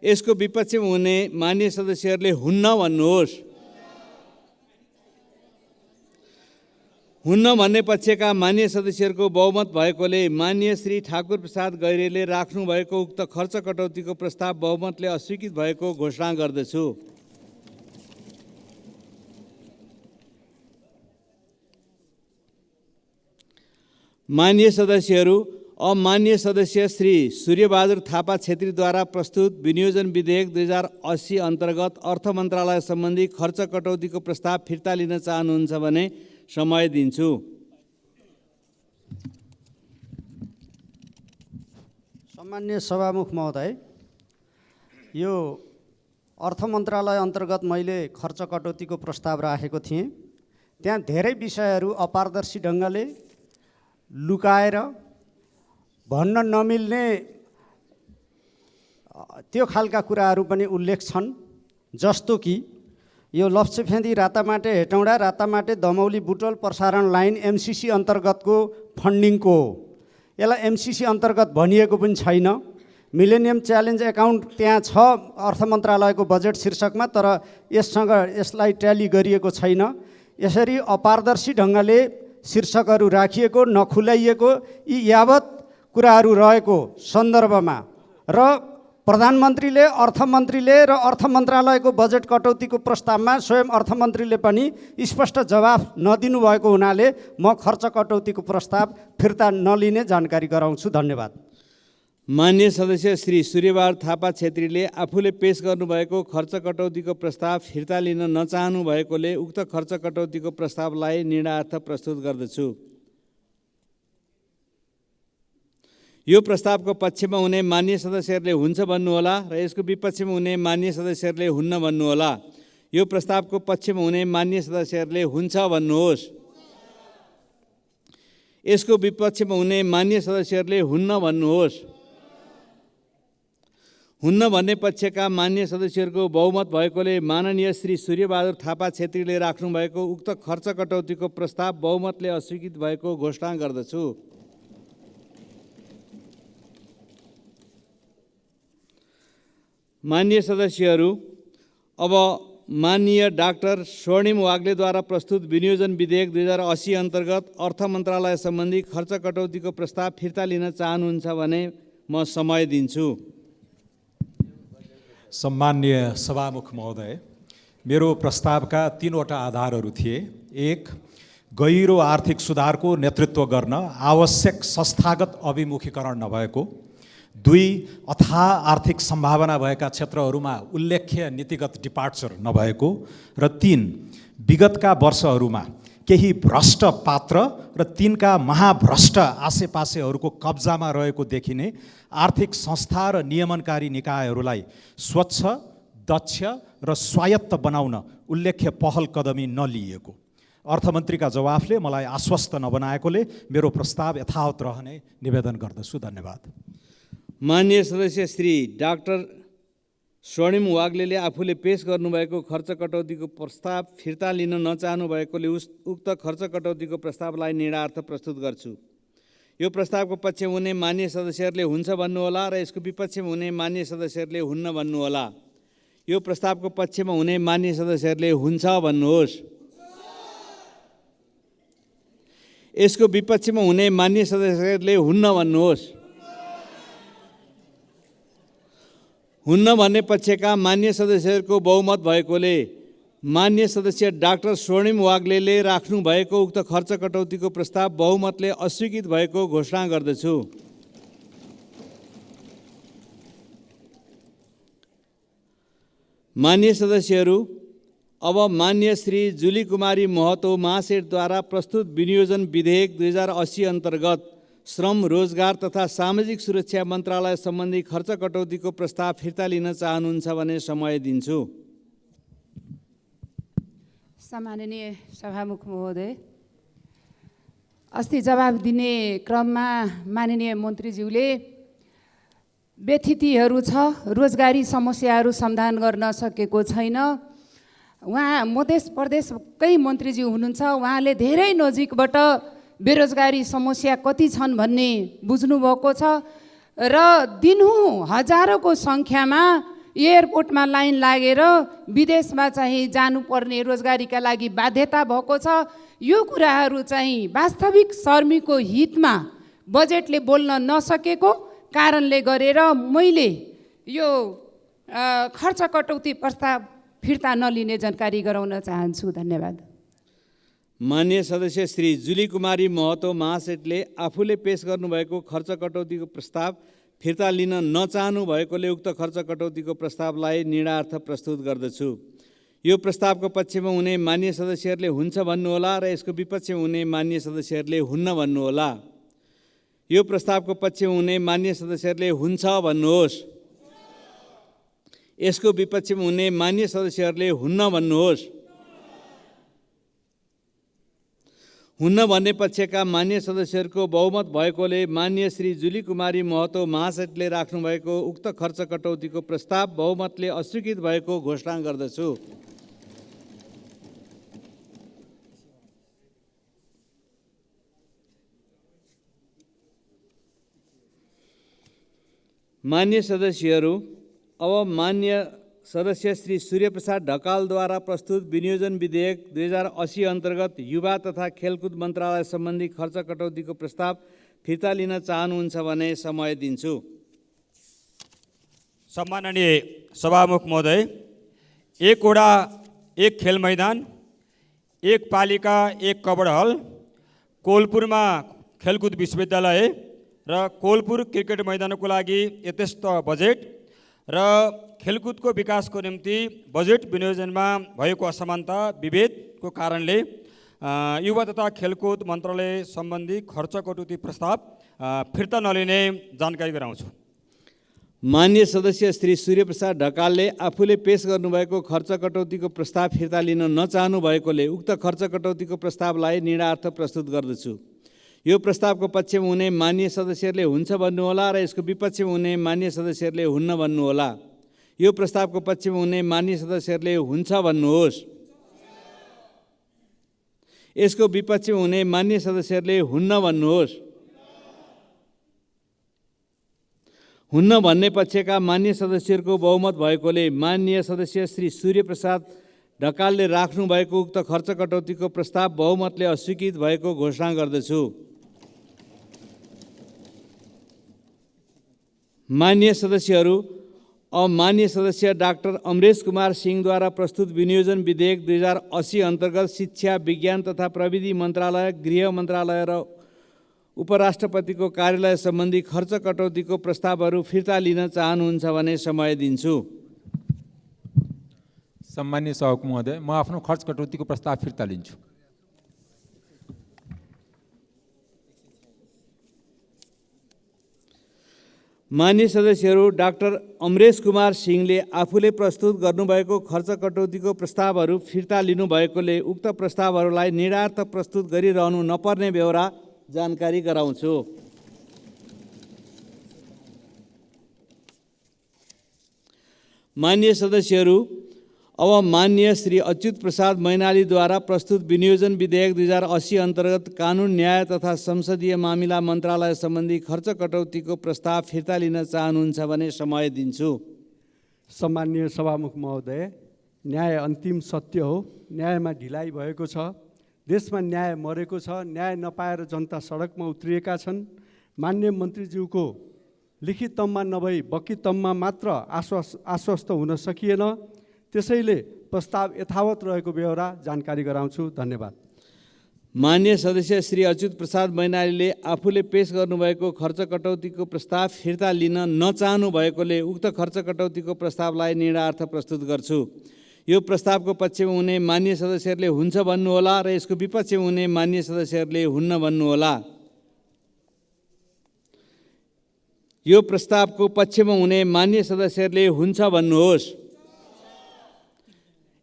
यसको विपक्षमा हुने मान्य सदस्यहरूले हुन्न भन्नुहोस्। हुन्न भन्ने पक्षका मान्य सदस्यहरूको बहुमत भएकोले मान्य श्री ठाकुर प्रसाद गैरेले राख्नुभएको उक्त खर्च कटौतीको प्रस्ताव बहुमतले अस्वीकृत भएको घोषणा गर्दछु। माननीय सदस्यहरू, अब माननीय सदस्य श्री सूर्यबहादुर थापा छेत्रीद्वारा प्रस्तुत विनियोजन विधेयक 2080 अन्तर्गत अर्थ मन्त्रालय सम्बन्धी खर्च कटौतीको प्रस्ताव फिर्ता लिन चाहनुहुन्छ भने समय दिन्छु। सम्मान्य सभामुख महोदय, यो अर्थ मन्त्रालय अन्तर्गत मैले खर्च कटौतीको प्रस्ताव राखेको थिएँ। त्यहाँ धेरै विषयहरू अपारदर्शी ढङ्गले लुकाएर भन्न नमिल्ने त्यो खालका कुराहरू पनि उल्लेख छन्। जस्तो कि यो लप्चेफेदी रातामाटे हेटौँडा रातामाटे दमौली बुटोल प्रसारण लाइन एमसिसी अन्तर्गतको फन्डिङको हो। यसलाई एमसिसी अन्तर्गत भनिएको पनि छैन। मिलेनियम च्यालेन्ज एकाउन्ट त्यहाँ छ अर्थ मन्त्रालयको बजेट शीर्षकमा, तर यसलाई ट्याली गरिएको छैन। यसरी अपारदर्शी ढङ्गले शीर्षकहरू राखिएको, नखुलाइएको यी यावत कुराहरू रहेको सन्दर्भमा र प्रधानमन्त्रीले, अर्थमन्त्रीले र अर्थ मन्त्रालयको बजेट कटौतीको प्रस्तावमा स्वयं अर्थमन्त्रीले पनि स्पष्ट जवाफ नदिनु भएको हुनाले म खर्च कटौतीको प्रस्ताव फिर्ता नलिने जानकारी गराउँछु। धन्यवाद। माननीय सदस्य श्री सूर्यबहादुर थापा छेत्रीले आफूले पेश गर्नुभएको खर्च कटौतीको प्रस्ताव फिर्ता लिन नचाहनु भएकोले उक्त खर्च कटौतीको प्रस्तावलाई निर्णयार्थ प्रस्तुत गर्दछु। यो प्रस्तावको पक्षमा हुने माननीय सदस्यहरूले हुन्छ भन्नुहोला र यसको विपक्षमा हुने माननीय सदस्यहरूले हुन्न भन्नुहोला। यो प्रस्तावको पक्षमा हुने माननीय सदस्यहरूले हुन्छ भन्नुहोस्। यसको विपक्षमा हुने माननीय सदस्यहरूले हुन्न भन्नुहोस्। हुन्न भन्ने पक्षका माननीय सदस्यहरूको बहुमत भएकोले माननीय श्री सूर्यबहादुर थापा छेत्रीले राख्नुभएको उक्त खर्च कटौतीको प्रस्ताव बहुमतले अस्वीकृत भएको घोषणा गर्दछु। माननीय सदस्यहरू, अब माननीय डाक्टर स्वर्णिम वाग्लेद्वारा प्रस्तुत विनियोजन विधेयक 2080 अन्तर्गत अर्थ मन्त्रालय सम्बन्धी खर्च कटौतीको प्रस्ताव फिर्ता लिन चाहनुहुन्छ भने म समय दिन्छु। सम्मान्य सभामुख महोदय, मेरो प्रस्तावका 3वटा आधारहरू थिए। 1, गहिरो आर्थिक सुधारको नेतृत्व गर्न आवश्यक संस्थागत अभिमुखीकरण नभएको। 2, अथाह आर्थिक सम्भावना भएका क्षेत्रहरूमा उल्लेख्य नीतिगत डिपार्चर नभएको। र 3, विगतका वर्षहरूमा केही भ्रष्ट पात्र र तिनका महाभ्रष्ट आसेपासेहरूको कब्जामा रहेको देखिने आर्थिक संस्था र नियमनकारी निकायहरूलाई स्वच्छ, दक्ष र स्वायत्त बनाउन उल्लेख्य पहल कदमी नलिएको। अर्थमन्त्रीका जवाफले मलाई आश्वस्त नबनाएकोले मेरो प्रस्ताव यथावत रहने निवेदन गर्दछु। धन्यवाद। माननीय सदस्य श्री डाक्टर स्वर्णिम वाग्लेले आफूले पेश गर्नुभएको खर्च कटौतीको प्रस्ताव फिर्ता लिन नचाहनु भएकोले उक्त खर्च कटौतीको प्रस्तावलाई निर्णयार्थ प्रस्तुत गर्छु। यो प्रस्तावको पक्षमा हुने माननीय सदस्यहरूले हुन्छ भन्नुहोला र यसको विपक्षमा हुने माननीय सदस्यहरूले हुन्न भन्नुहोला। यो प्रस्तावको पक्षमा हुने माननीय सदस्यहरूले हुन्छ भन्नुहोस्। यसको विपक्षमा हुने माननीय सदस्यहरूले हुन्न भन्नुहोस्। हुन्न भन्ने पक्षका मान्य सदस्यहरूको बहुमत भएकोले मान्य सदस्य डाक्टर स्वर्णिम वाग्लेले राख्नु भएको उक्त खर्च कटौतीको प्रस्ताव बहुमतले अस्वीकृत भएको घोषणा गर्दछु। मान्य सदस्यहरू, अब मान्य श्री जुली कुमारी महतो महासेठद्वारा प्रस्तुत विनियोजन विधेयक 2080 अन्तर्गत श्रम, रोजगार तथा सामाजिक सुरक्षा मन्त्रालय सम्बन्धी खर्च कटौतीको प्रस्ताव फिर्ता लिन चाहनुहुन्छ भने समय दिन्छु। सम्माननीय सभामुख महोदय, अस्ति जवाब दिने क्रममा माननीय मन्त्रीज्यूले व्यथितिहरू छ, रोजगारी समस्याहरू समाधान गर्न सकेको छैन। उहाँ मध्य प्रदेशकै मन्त्रीज्यू हुनुहुन्छ, उहाँले धेरै नजिकबाट बेरोजगारी समस्या कति छन् भन्ने बुझ्नुभएको छ र दिनहुँ हजारौँको सङ्ख्यामा एयरपोर्टमा लाइन लागेर विदेशमा चाहिँ जानुपर्ने रोजगारीका लागि बाध्यता भएको छ। यो कुराहरू चाहिँ वास्तविक श्रमिकको हितमा बजेटले बोल्न नसकेको कारणले गरेर मैले यो खर्च कटौती प्रस्ताव फिर्ता नलिने जानकारी गराउन चाहन्छु। धन्यवाद। मान्य सदस्य श्री जुली कुमारी महतो महासेठले आफूले पेश गर्नुभएको खर्च कटौतीको प्रस्ताव फिर्ता लिन नचाहनु भएकोले उक्त खर्च कटौतीको प्रस्तावलाई निर्णयार्थ प्रस्तुत गर्दछु। यो प्रस्तावको पक्षमा हुने मान्य सदस्यहरूले हुन्छ भन्नुहोला र यसको विपक्षमा हुने मान्य सदस्यहरूले हुन्न भन्नुहोला। यो प्रस्तावको पक्षमा हुने मान्य सदस्यहरूले हुन्छ भन्नुहोस्। यसको विपक्षमा हुने मान्य सदस्यहरूले हुन्न भन्नुहोस्। हुन्न भन्ने पक्षका मान्य सदस्यहरूको बहुमत भएकोले मान्य श्री जुली कुमारी महतो महासेठले राख्नुभएको उक्त खर्च कटौतीको प्रस्ताव बहुमतले अस्वीकृत भएको घोषणा गर्दछु। मान्य सदस्यहरू, अब मान्य सदस्य श्री सूर्यप्रसाद ढकालद्वारा प्रस्तुत विनियोजन विधेयक 2080 अन्तर्गत युवा तथा खेलकुद मन्त्रालय सम्बन्धी खर्च कटौतीको प्रस्ताव फिर्ता लिन चाहनुहुन्छ भने समय दिन्छु। सम्माननीय सभामुख महोदय, एक वडा एक खेल मैदान, एक पालिका एक कबड हल, कोलपुरमा खेलकुद विश्वविद्यालय र कोलपुर क्रिकेट मैदानको लागि यथेष्ट बजेट र खेलकुदको विकासको निम्ति बजेट विनियोजनमा भएको असमानता विभेदको कारणले युवा तथा खेलकुद मन्त्रालय सम्बन्धी खर्च कटौती प्रस्ताव फिर्ता नलिने जानकारी गराउँछु। मान्य सदस्य श्री सूर्यप्रसाद ढकालले आफूले पेश गर्नुभएको खर्च कटौतीको प्रस्ताव फिर्ता लिन नचाहनु भएकोले उक्त खर्च कटौतीको प्रस्तावलाई निर्णयार्थ प्रस्तुत गर्दछु। यो प्रस्तावको पक्षमा हुने मान्य सदस्यहरूले हुन्छ भन्नुहोला र यसको विपक्षमा हुने मान्य सदस्यहरूले हुन्न भन्नुहोला। यो प्रस्तावको पक्षमा हुने मान्य सदस्यहरूले हुन्छ भन्नुहोस्। यसको विपक्षमा हुने मान्य सदस्यहरूले हुन्न भन्नुहोस्। हुन्न भन्ने पक्षका मान्य सदस्यहरूको बहुमत भएकोले मान्य सदस्य श्री सूर्यप्रसाद ढकालले राख्नुभएको उक्त खर्च कटौतीको प्रस्ताव बहुमतले अस्वीकृत भएको घोषणा गर्दछु। मान्य सदस्यहरू, अब मान्य सदस्य डाक्टर अमरेश कुमार सिंहद्वारा प्रस्तुत विनियोजन विधेयक 2080 अन्तर्गत शिक्षा, विज्ञान तथा प्रविधि मन्त्रालय, गृह मन्त्रालय र उपराष्ट्रपतिको कार्यालय सम्बन्धी खर्च कटौतीको प्रस्तावहरू फिर्ता लिन चाहनुहुन्छ भने समय दिन्छु। सम्मान्य सभामुख महोदय, म आफ्नो खर्च कटौतीको प्रस्ताव फिर्ता लिन्छु। मान्य सदस्यहरू, डाक्टर अमरेश कुमार सिंहले आफूले प्रस्तुत गर्नुभएको खर्च कटौतीको प्रस्तावहरू फिर्ता लिनुभएकोले उक्त प्रस्तावहरूलाई निर्णयार्थ प्रस्तुत गरिरहनु नपर्ने बेहोरा जानकारी गराउँछु। मान्य सदस्यहरू, अब मान्य श्री अच्युत प्रसाद मैनालीद्वारा प्रस्तुत विनियोजन विधेयक 2080 अन्तर्गत कानुन, न्याय तथा संसदीय मामिला मन्त्रालय सम्बन्धी खर्च कटौतीको प्रस्ताव फिर्ता लिन चाहनुहुन्छ भने समय दिन्छु। सम्मान्य सभामुख महोदय, न्याय अन्तिम सत्य हो। न्यायमा ढिलाइ भएको छ। देशमा न्याय मरेको छ। न्याय नपाएर जनता सडकमा उत्रिएका छन्। मान्य मन्त्रीज्यूको लिखित तममा नभई बकित तममा मात्र आश्वस्त हुन सकिएन। त्यसैले प्रस्ताव यथावत रहेको बेहोरा जानकारी गराउँछु। धन्यवाद। मान्य सदस्य श्री अच्युत प्रसाद मैनालीले आफूले पेश गर्नुभएको खर्च कटौतीको प्रस्ताव फिर्ता लिन नचाहनु भएकोले उक्त खर्च कटौतीको प्रस्तावलाई निर्णयार्थ प्रस्तुत गर्छु। यो प्रस्तावको पक्षमा हुने मान्य सदस्यहरूले हुन्छ भन्नुहोला र यसको विपक्षमा हुने मान्य सदस्यहरूले हुन्न भन्नुहोला। यो प्रस्तावको पक्षमा हुने मान्य सदस्यहरूले हुन्छ भन्नुहोस्।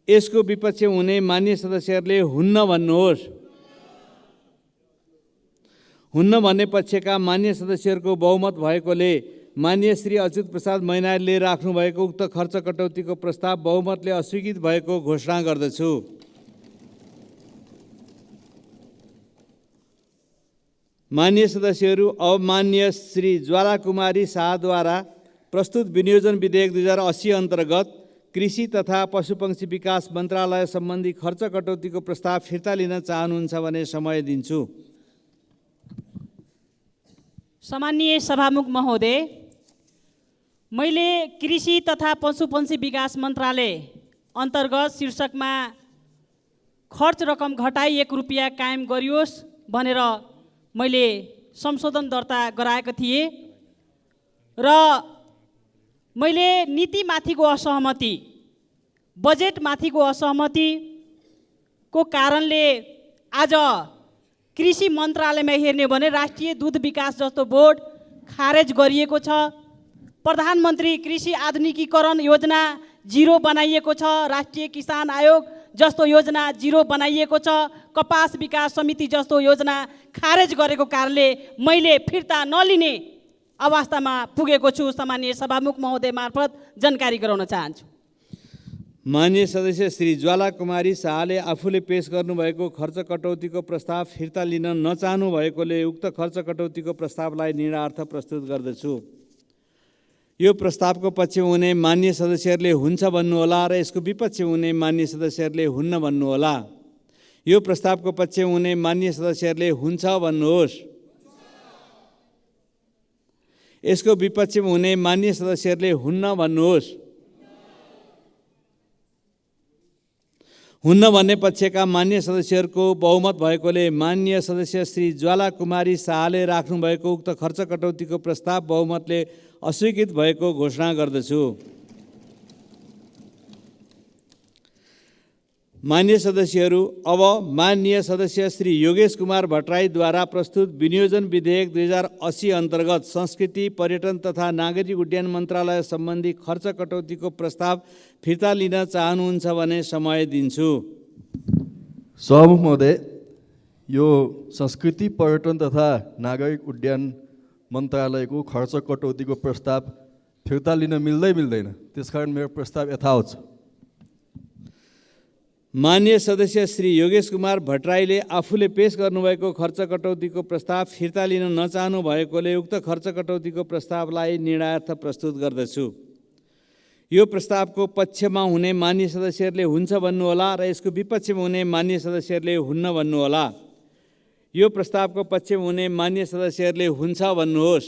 यसको विपक्षमा हुने मान्य सदस्यहरूले हुन्न भन्नुहोस्। हुन्न भन्ने पक्षका मान्य सदस्यहरूको बहुमत भएकोले मान्य श्री अच्युत प्रसाद मैनालीले राख्नुभएको उक्त खर्च कटौतीको प्रस्ताव बहुमतले अस्वीकृत भएको घोषणा गर्दछु। मान्य सदस्यहरू, अब मान्य श्री ज्वाला कुमारी शाहद्वारा प्रस्तुत विनियोजन विधेयक 2080 अन्तर्गत कृषि तथा पशुपक्षी विकास मन्त्रालय सम्बन्धी खर्च कटौतीको प्रस्ताव फिर्ता लिन चाहनुहुन्छ भने समय दिन्छु। सम्माननीय सभामुख महोदय, मैले कृषि तथा पशुपक्षी विकास मन्त्रालय अन्तर्गत शीर्षकमा खर्च रकम घटाई 1 रुपियाँ कायम गरियोस् भनेर मैले संशोधन दर्ता गराएको थिएँ र मैले नीतिमाथिको असहमति, बजेटमाथिको असहमतिको कारणले आज कृषि मन्त्रालयमा हेर्ने भने राष्ट्रिय दुध विकास जस्तो बोर्ड खारेज गरिएको छ। प्रधानमन्त्री कृषि आधुनिकीकरण योजना 0 बनाइएको छ। राष्ट्रिय किसान आयोग जस्तो योजना 0 बनाइएको छ। कपास विकास समिति जस्तो योजना खारेज गरेको कारणले मैले फिर्ता नलिने अवस्थामा पुगेको छु। सामान्य सभामुख महोदय मार्फत जानकारी गराउन चाहन्छु। माननीय सदस्य श्री ज्वाला कुमारी शाहले आफूले पेश गर्नुभएको खर्च कटौतीको प्रस्ताव फिर्ता लिन नचाहनु भएकोले उक्त खर्च कटौतीको प्रस्तावलाई निर्णयार्थ प्रस्तुत गर्दछु। यो प्रस्तावको पक्षमा हुने मान्य सदस्यहरूले हुन्छ भन्नुहोला र यसको विपक्षमा हुने मान्य सदस्यहरूले हुन्न भन्नुहोला। यो प्रस्तावको पक्षमा हुने मान्य सदस्यहरूले हुन्छ भन्नुहोस्। यसको विपक्षमा हुने मान्य सदस्यहरूले हुन्न भन्नुहोस्। हुन्न भन्ने पक्षका मान्य सदस्यहरूको बहुमत भएकोले मान्य सदस्य श्री ज्वाला कुमारी शाहले राख्नुभएको उक्त खर्च कटौतीको प्रस्ताव बहुमतले अस्वीकृत भएको घोषणा गर्दछु। मान्य सदस्यहरू, अब माननीय सदस्य श्री योगेश कुमार भट्टराईद्वारा प्रस्तुत विनियोजन विधेयक 2080 अन्तर्गत संस्कृति, पर्यटन तथा नागरिक उड्डयन मन्त्रालय सम्बन्धी खर्च कटौतीको प्रस्ताव फिर्ता लिन चाहनुहुन्छ भने समय दिन्छु। सभामुख महोदय, यो संस्कृति, पर्यटन तथा नागरिक उड्डयन मन्त्रालयको खर्च कटौतीको प्रस्ताव फिर्ता लिन मिल्दैन। त्यसकारण मेरो प्रस्ताव यथावत छ। माननीय सदस्य श्री योगेश कुमार भट्टराईले आफूले पेश गर्नुभएको खर्च कटौतीको प्रस्ताव फिर्ता लिन नचाहनु भएकोले उक्त खर्च कटौतीको प्रस्तावलाई निर्णयार्थ प्रस्तुत गर्दछु। यो प्रस्तावको पक्षमा हुने मान्य सदस्यहरूले हुन्छ भन्नुहोला र यसको विपक्षमा हुने मान्य सदस्यहरूले हुन्न भन्नुहोला। यो प्रस्तावको पक्षमा हुने मान्य सदस्यहरूले हुन्छ भन्नुहोस्।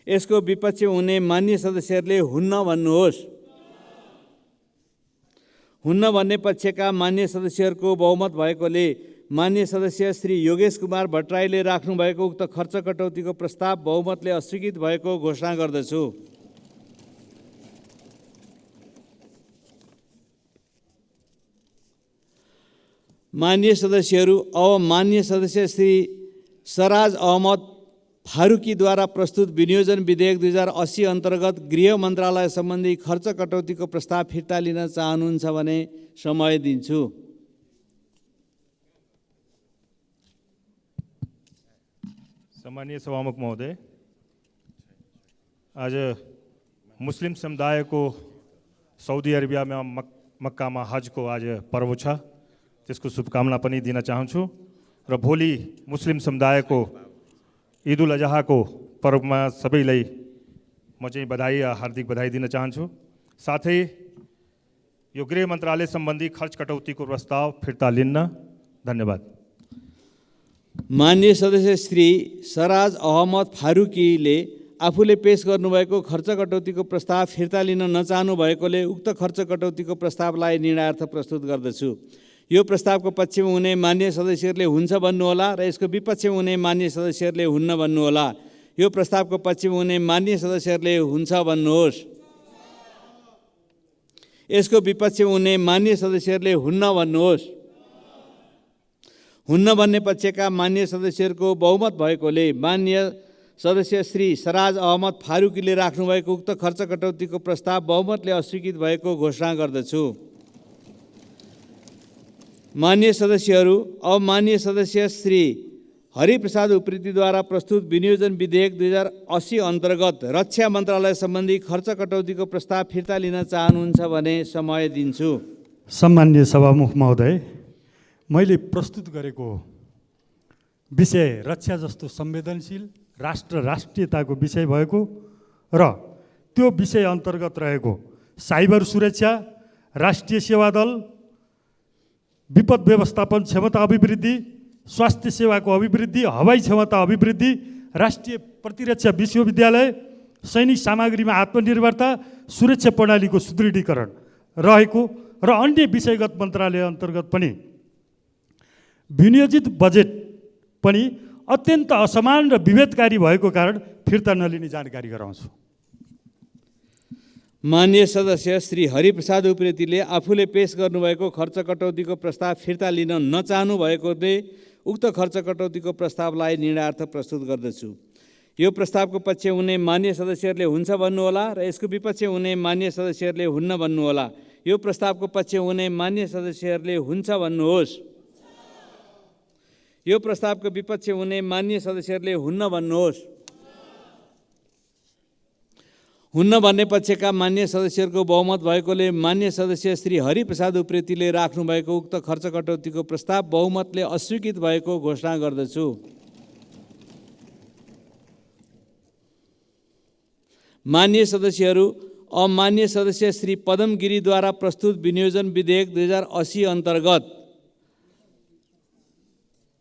यसको विपक्षमा हुने मान्य सदस्यहरूले हुन्न भन्नुहोस्। हुन्न भन्ने पक्षका मान्य सदस्यहरूको बहुमत भएकोले मान्य सदस्य श्री योगेश कुमार भट्टराईले राख्नुभएको उक्त खर्च कटौतीको प्रस्ताव बहुमतले अस्वीकृत भएको घोषणा गर्दछु। मान्य सदस्यहरू, अब मान्य सदस्य श्री सराज अहमद फारूकीद्वारा प्रस्तुत विनियोजन विधेयक 2080 अन्तर्गत गृह मन्त्रालय सम्बन्धी खर्च कटौतीको प्रस्ताव फिर्ता लिन चाहनुहुन्छ भने समय दिन्छु। सम्मानीय सभामुख महोदय, आज मुस्लिम समुदाय को सऊदी अरेबिया में मक्का में हज को आज पर्व छ, त्यसको शुभकामना पनि दिन चाहन्छु र भोलि मुस्लिम समुदाय को ईद उल अजहा को पर्व में सबैलाई म चाहिँ बधाई हार्दिक बधाई दिन चाहन्छु। साथै यो गृह मन्त्रालय सम्बन्धी खर्च कटौती को प्रस्ताव फिर्ता लिन्न। धन्यवाद। माननीय सदस्य श्री सराज अहमद फारूकीले आफूले पेश गर्नुभएको खर्च कटौतीको प्रस्ताव फिर्ता लिन नचाहनु भएकोले उक्त खर्च कटौतीको प्रस्तावलाई निर्णयार्थ प्रस्तुत गर्दछु। यो प्रस्तावको पक्षमा हुने मान्य सदस्यहरूले हुन्छ भन्नुहोला र यसको विपक्षमा हुने मान्य सदस्यहरूले हुन्न भन्नुहोला। यो प्रस्तावको पक्षमा हुने मान्य सदस्यहरूले हुन्छ भन्नुहोस्। यसको विपक्षमा हुने मान्य सदस्यहरूले हुन्न भन्नुहोस्। हुन्न भन्ने पक्षका मान्य सदस्यहरूको बहुमत भएकोले मान्य सदस्य श्री सराज अहमद फारूकीले राख्नुभएको उक्त खर्च कटौतीको प्रस्ताव बहुमतले अस्वीकृत भएको घोषणा गर्दछु। मान्य सदस्यहरू, अब मान्य सदस्य श्री हरिप्रसाद उप्रेतीद्वारा प्रस्तुत विनियोजन विधेयक 2080 अन्तर्गत रक्षा मन्त्रालय सम्बन्धी खर्च कटौतीको प्रस्ताव फिर्ता लिन चाहनुहुन्छ भने समय दिन्छु। सम्मान्य सभामुख महोदय, मैले प्रस्तुत गरेको विषय रक्षा जस्तो संवेदनशील राष्ट्रियताको विषय भएको र त्यो विषय अन्तर्गत रहेको साइबर सुरक्षा, राष्ट्रिय सेवा दल, विपद व्यवस्थापन क्षमता अभिवृद्धि, स्वास्थ्य सेवाको अभिवृद्धि, हवाई क्षमता अभिवृद्धि, राष्ट्रिय प्रतिरक्षा विश्वविद्यालय, सैनिक सामग्रीमा आत्मनिर्भरता, सुरक्षा प्रणालीको सुदृढीकरण रहेको र अन्य विषयगत मन्त्रालय अन्तर्गत पनि विनियोजित बजेट पनि अत्यन्त असमान र विभेदकारी भएको कारण फिर्ता नलिने जानकारी गराउँछु। माननीय सदस्य श्री हरिप्रसाद उप्रेतीले आफूले पेश गर्नुभएको खर्च कटौतीको प्रस्ताव फिर्ता लिन नचाहनु भएकोले उक्त खर्च कटौतीको प्रस्तावलाई निर्णयार्थ प्रस्तुत गर्दछु। यो प्रस्तावको पक्ष हुने मान्य सदस्यहरूले हुन्छ भन्नुहोला र यसको विपक्ष हुने मान्य सदस्यहरूले हुन्न भन्नुहोला। यो प्रस्तावको पक्ष हुने मान्य सदस्यहरूले हुन्छ भन्नुहोस्। यो प्रस्तावको विपक्ष हुने मान्य सदस्यहरूले हुन्न भन्नुहोस्। हुन्न भन्ने पक्षका मान्य सदस्यहरूको बहुमत भएकोले मान्य सदस्य श्री हरिप्रसाद उप्रेतीले राख्नुभएको उक्त खर्च कटौतीको प्रस्ताव बहुमतले अस्वीकृत भएको घोषणा गर्दछु। मान्य सदस्यहरू, अमान्य सदस्य श्री पदम गिरीद्वारा प्रस्तुत विनियोजन विधेयक 2080 अन्तर्गत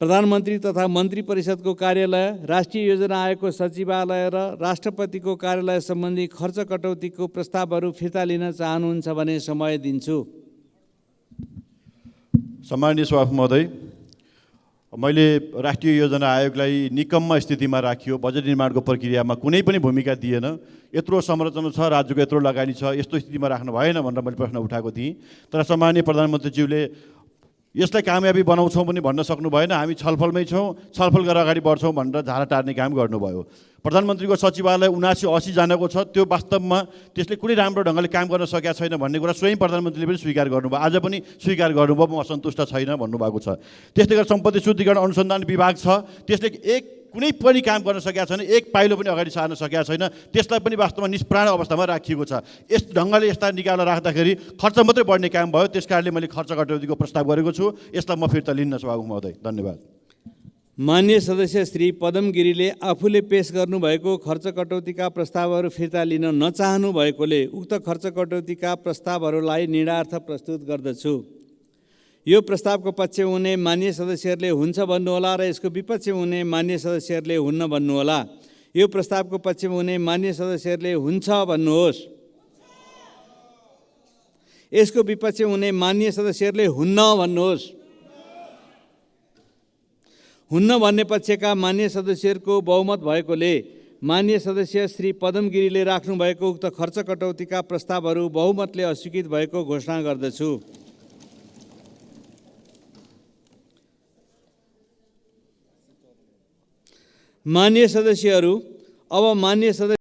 प्रधानमन्त्री तथा मन्त्री परिषदको कार्यालय, राष्ट्रिय योजना आयोगको सचिवालय र राष्ट्रपतिको कार्यालय सम्बन्धी खर्च कटौतीको प्रस्तावहरू फिर्ता लिन चाहनुहुन्छ भने समय दिन्छु। सम्माननीय सभामुख महोदय, मैले राष्ट्रिय योजना आयोगलाई निकम्मा स्थितिमा राखियो, बजेट निर्माणको प्रक्रियामा कुनै पनि भूमिका दिएन, यत्रो संरचना छ, राज्यको यत्रो लगानी छ, यस्तो स्थितिमा राख्नु भएन भनेर मैले प्रश्न उठाएको थिएँ। तर सम्माननीय प्रधानमन्त्रीज्यूले यसलाई कामयाबी बनाउँछौँ पनि भन्न सक्नु भएन, हामी छलफलमै छौँ, छलफल गरेर अगाडि बढ्छौँ भनेर झारा टार्ने काम गर्नुभयो। प्रधानमन्त्रीको सचिवालय 79-80 जनाको छ, त्यो वास्तवमा त्यसले कुनै राम्रो ढङ्गले काम गर्न सकेका छैन भन्ने कुरा स्वयं प्रधानमन्त्रीले पनि स्वीकार गर्नुभयो, आज पनि स्वीकार गर्नुभयो, म असन्तुष्ट छैन भन्नुभएको छ। त्यस्तै गरेर सम्पत्ति शुद्धिकरण अनुसन्धान विभाग छ, त्यसले कुनै पनि काम गर्न सकेका छैन, एक पाइलो पनि अगाडि सार्न सकेका छैन, त्यसलाई पनि वास्तवमा निष्प्राण अवस्थामा राखिएको छ। यस ढङ्गले यस्ता निकालेर राख्दाखेरि खर्च मात्रै बढ्ने काम भयो, त्यस कारणले मैले खर्च कटौतीको प्रस्ताव गरेको छु। यसलाई म फिर्ता लिन्न सभामुख महोदय, धन्यवाद। मान्य सदस्य श्री पदम गिरीले आफूले पेश गर्नुभएको खर्च कटौतीका प्रस्तावहरू फिर्ता लिन नचाहनु भएकोले उक्त खर्च कटौतीका प्रस्तावहरूलाई निर्णयार्थ प्रस्तुत गर्दछु। यो प्रस्तावको पक्ष हुने मान्य सदस्यहरूले हुन्छ भन्नुहोला र यसको विपक्ष हुने मान्य सदस्यहरूले हुन्न भन्नुहोला। यो प्रस्तावको पक्ष हुने मान्य सदस्यहरूले हुन्छ भन्नुहोस्। यसको विपक्ष हुने मान्य सदस्यहरूले हुन्न भन्नुहोस्। हुन्न भन्ने पक्षका मान्य सदस्यहरूको बहुमत भएकोले मान्य सदस्य श्री पदम गिरीले राख्नुभएको उक्त खर्च कटौतीका प्रस्तावहरू बहुमतले अस्वीकृत भएको घोषणा गर्दछु। मान्य सदस्यहरू, अब मान्य सदस्य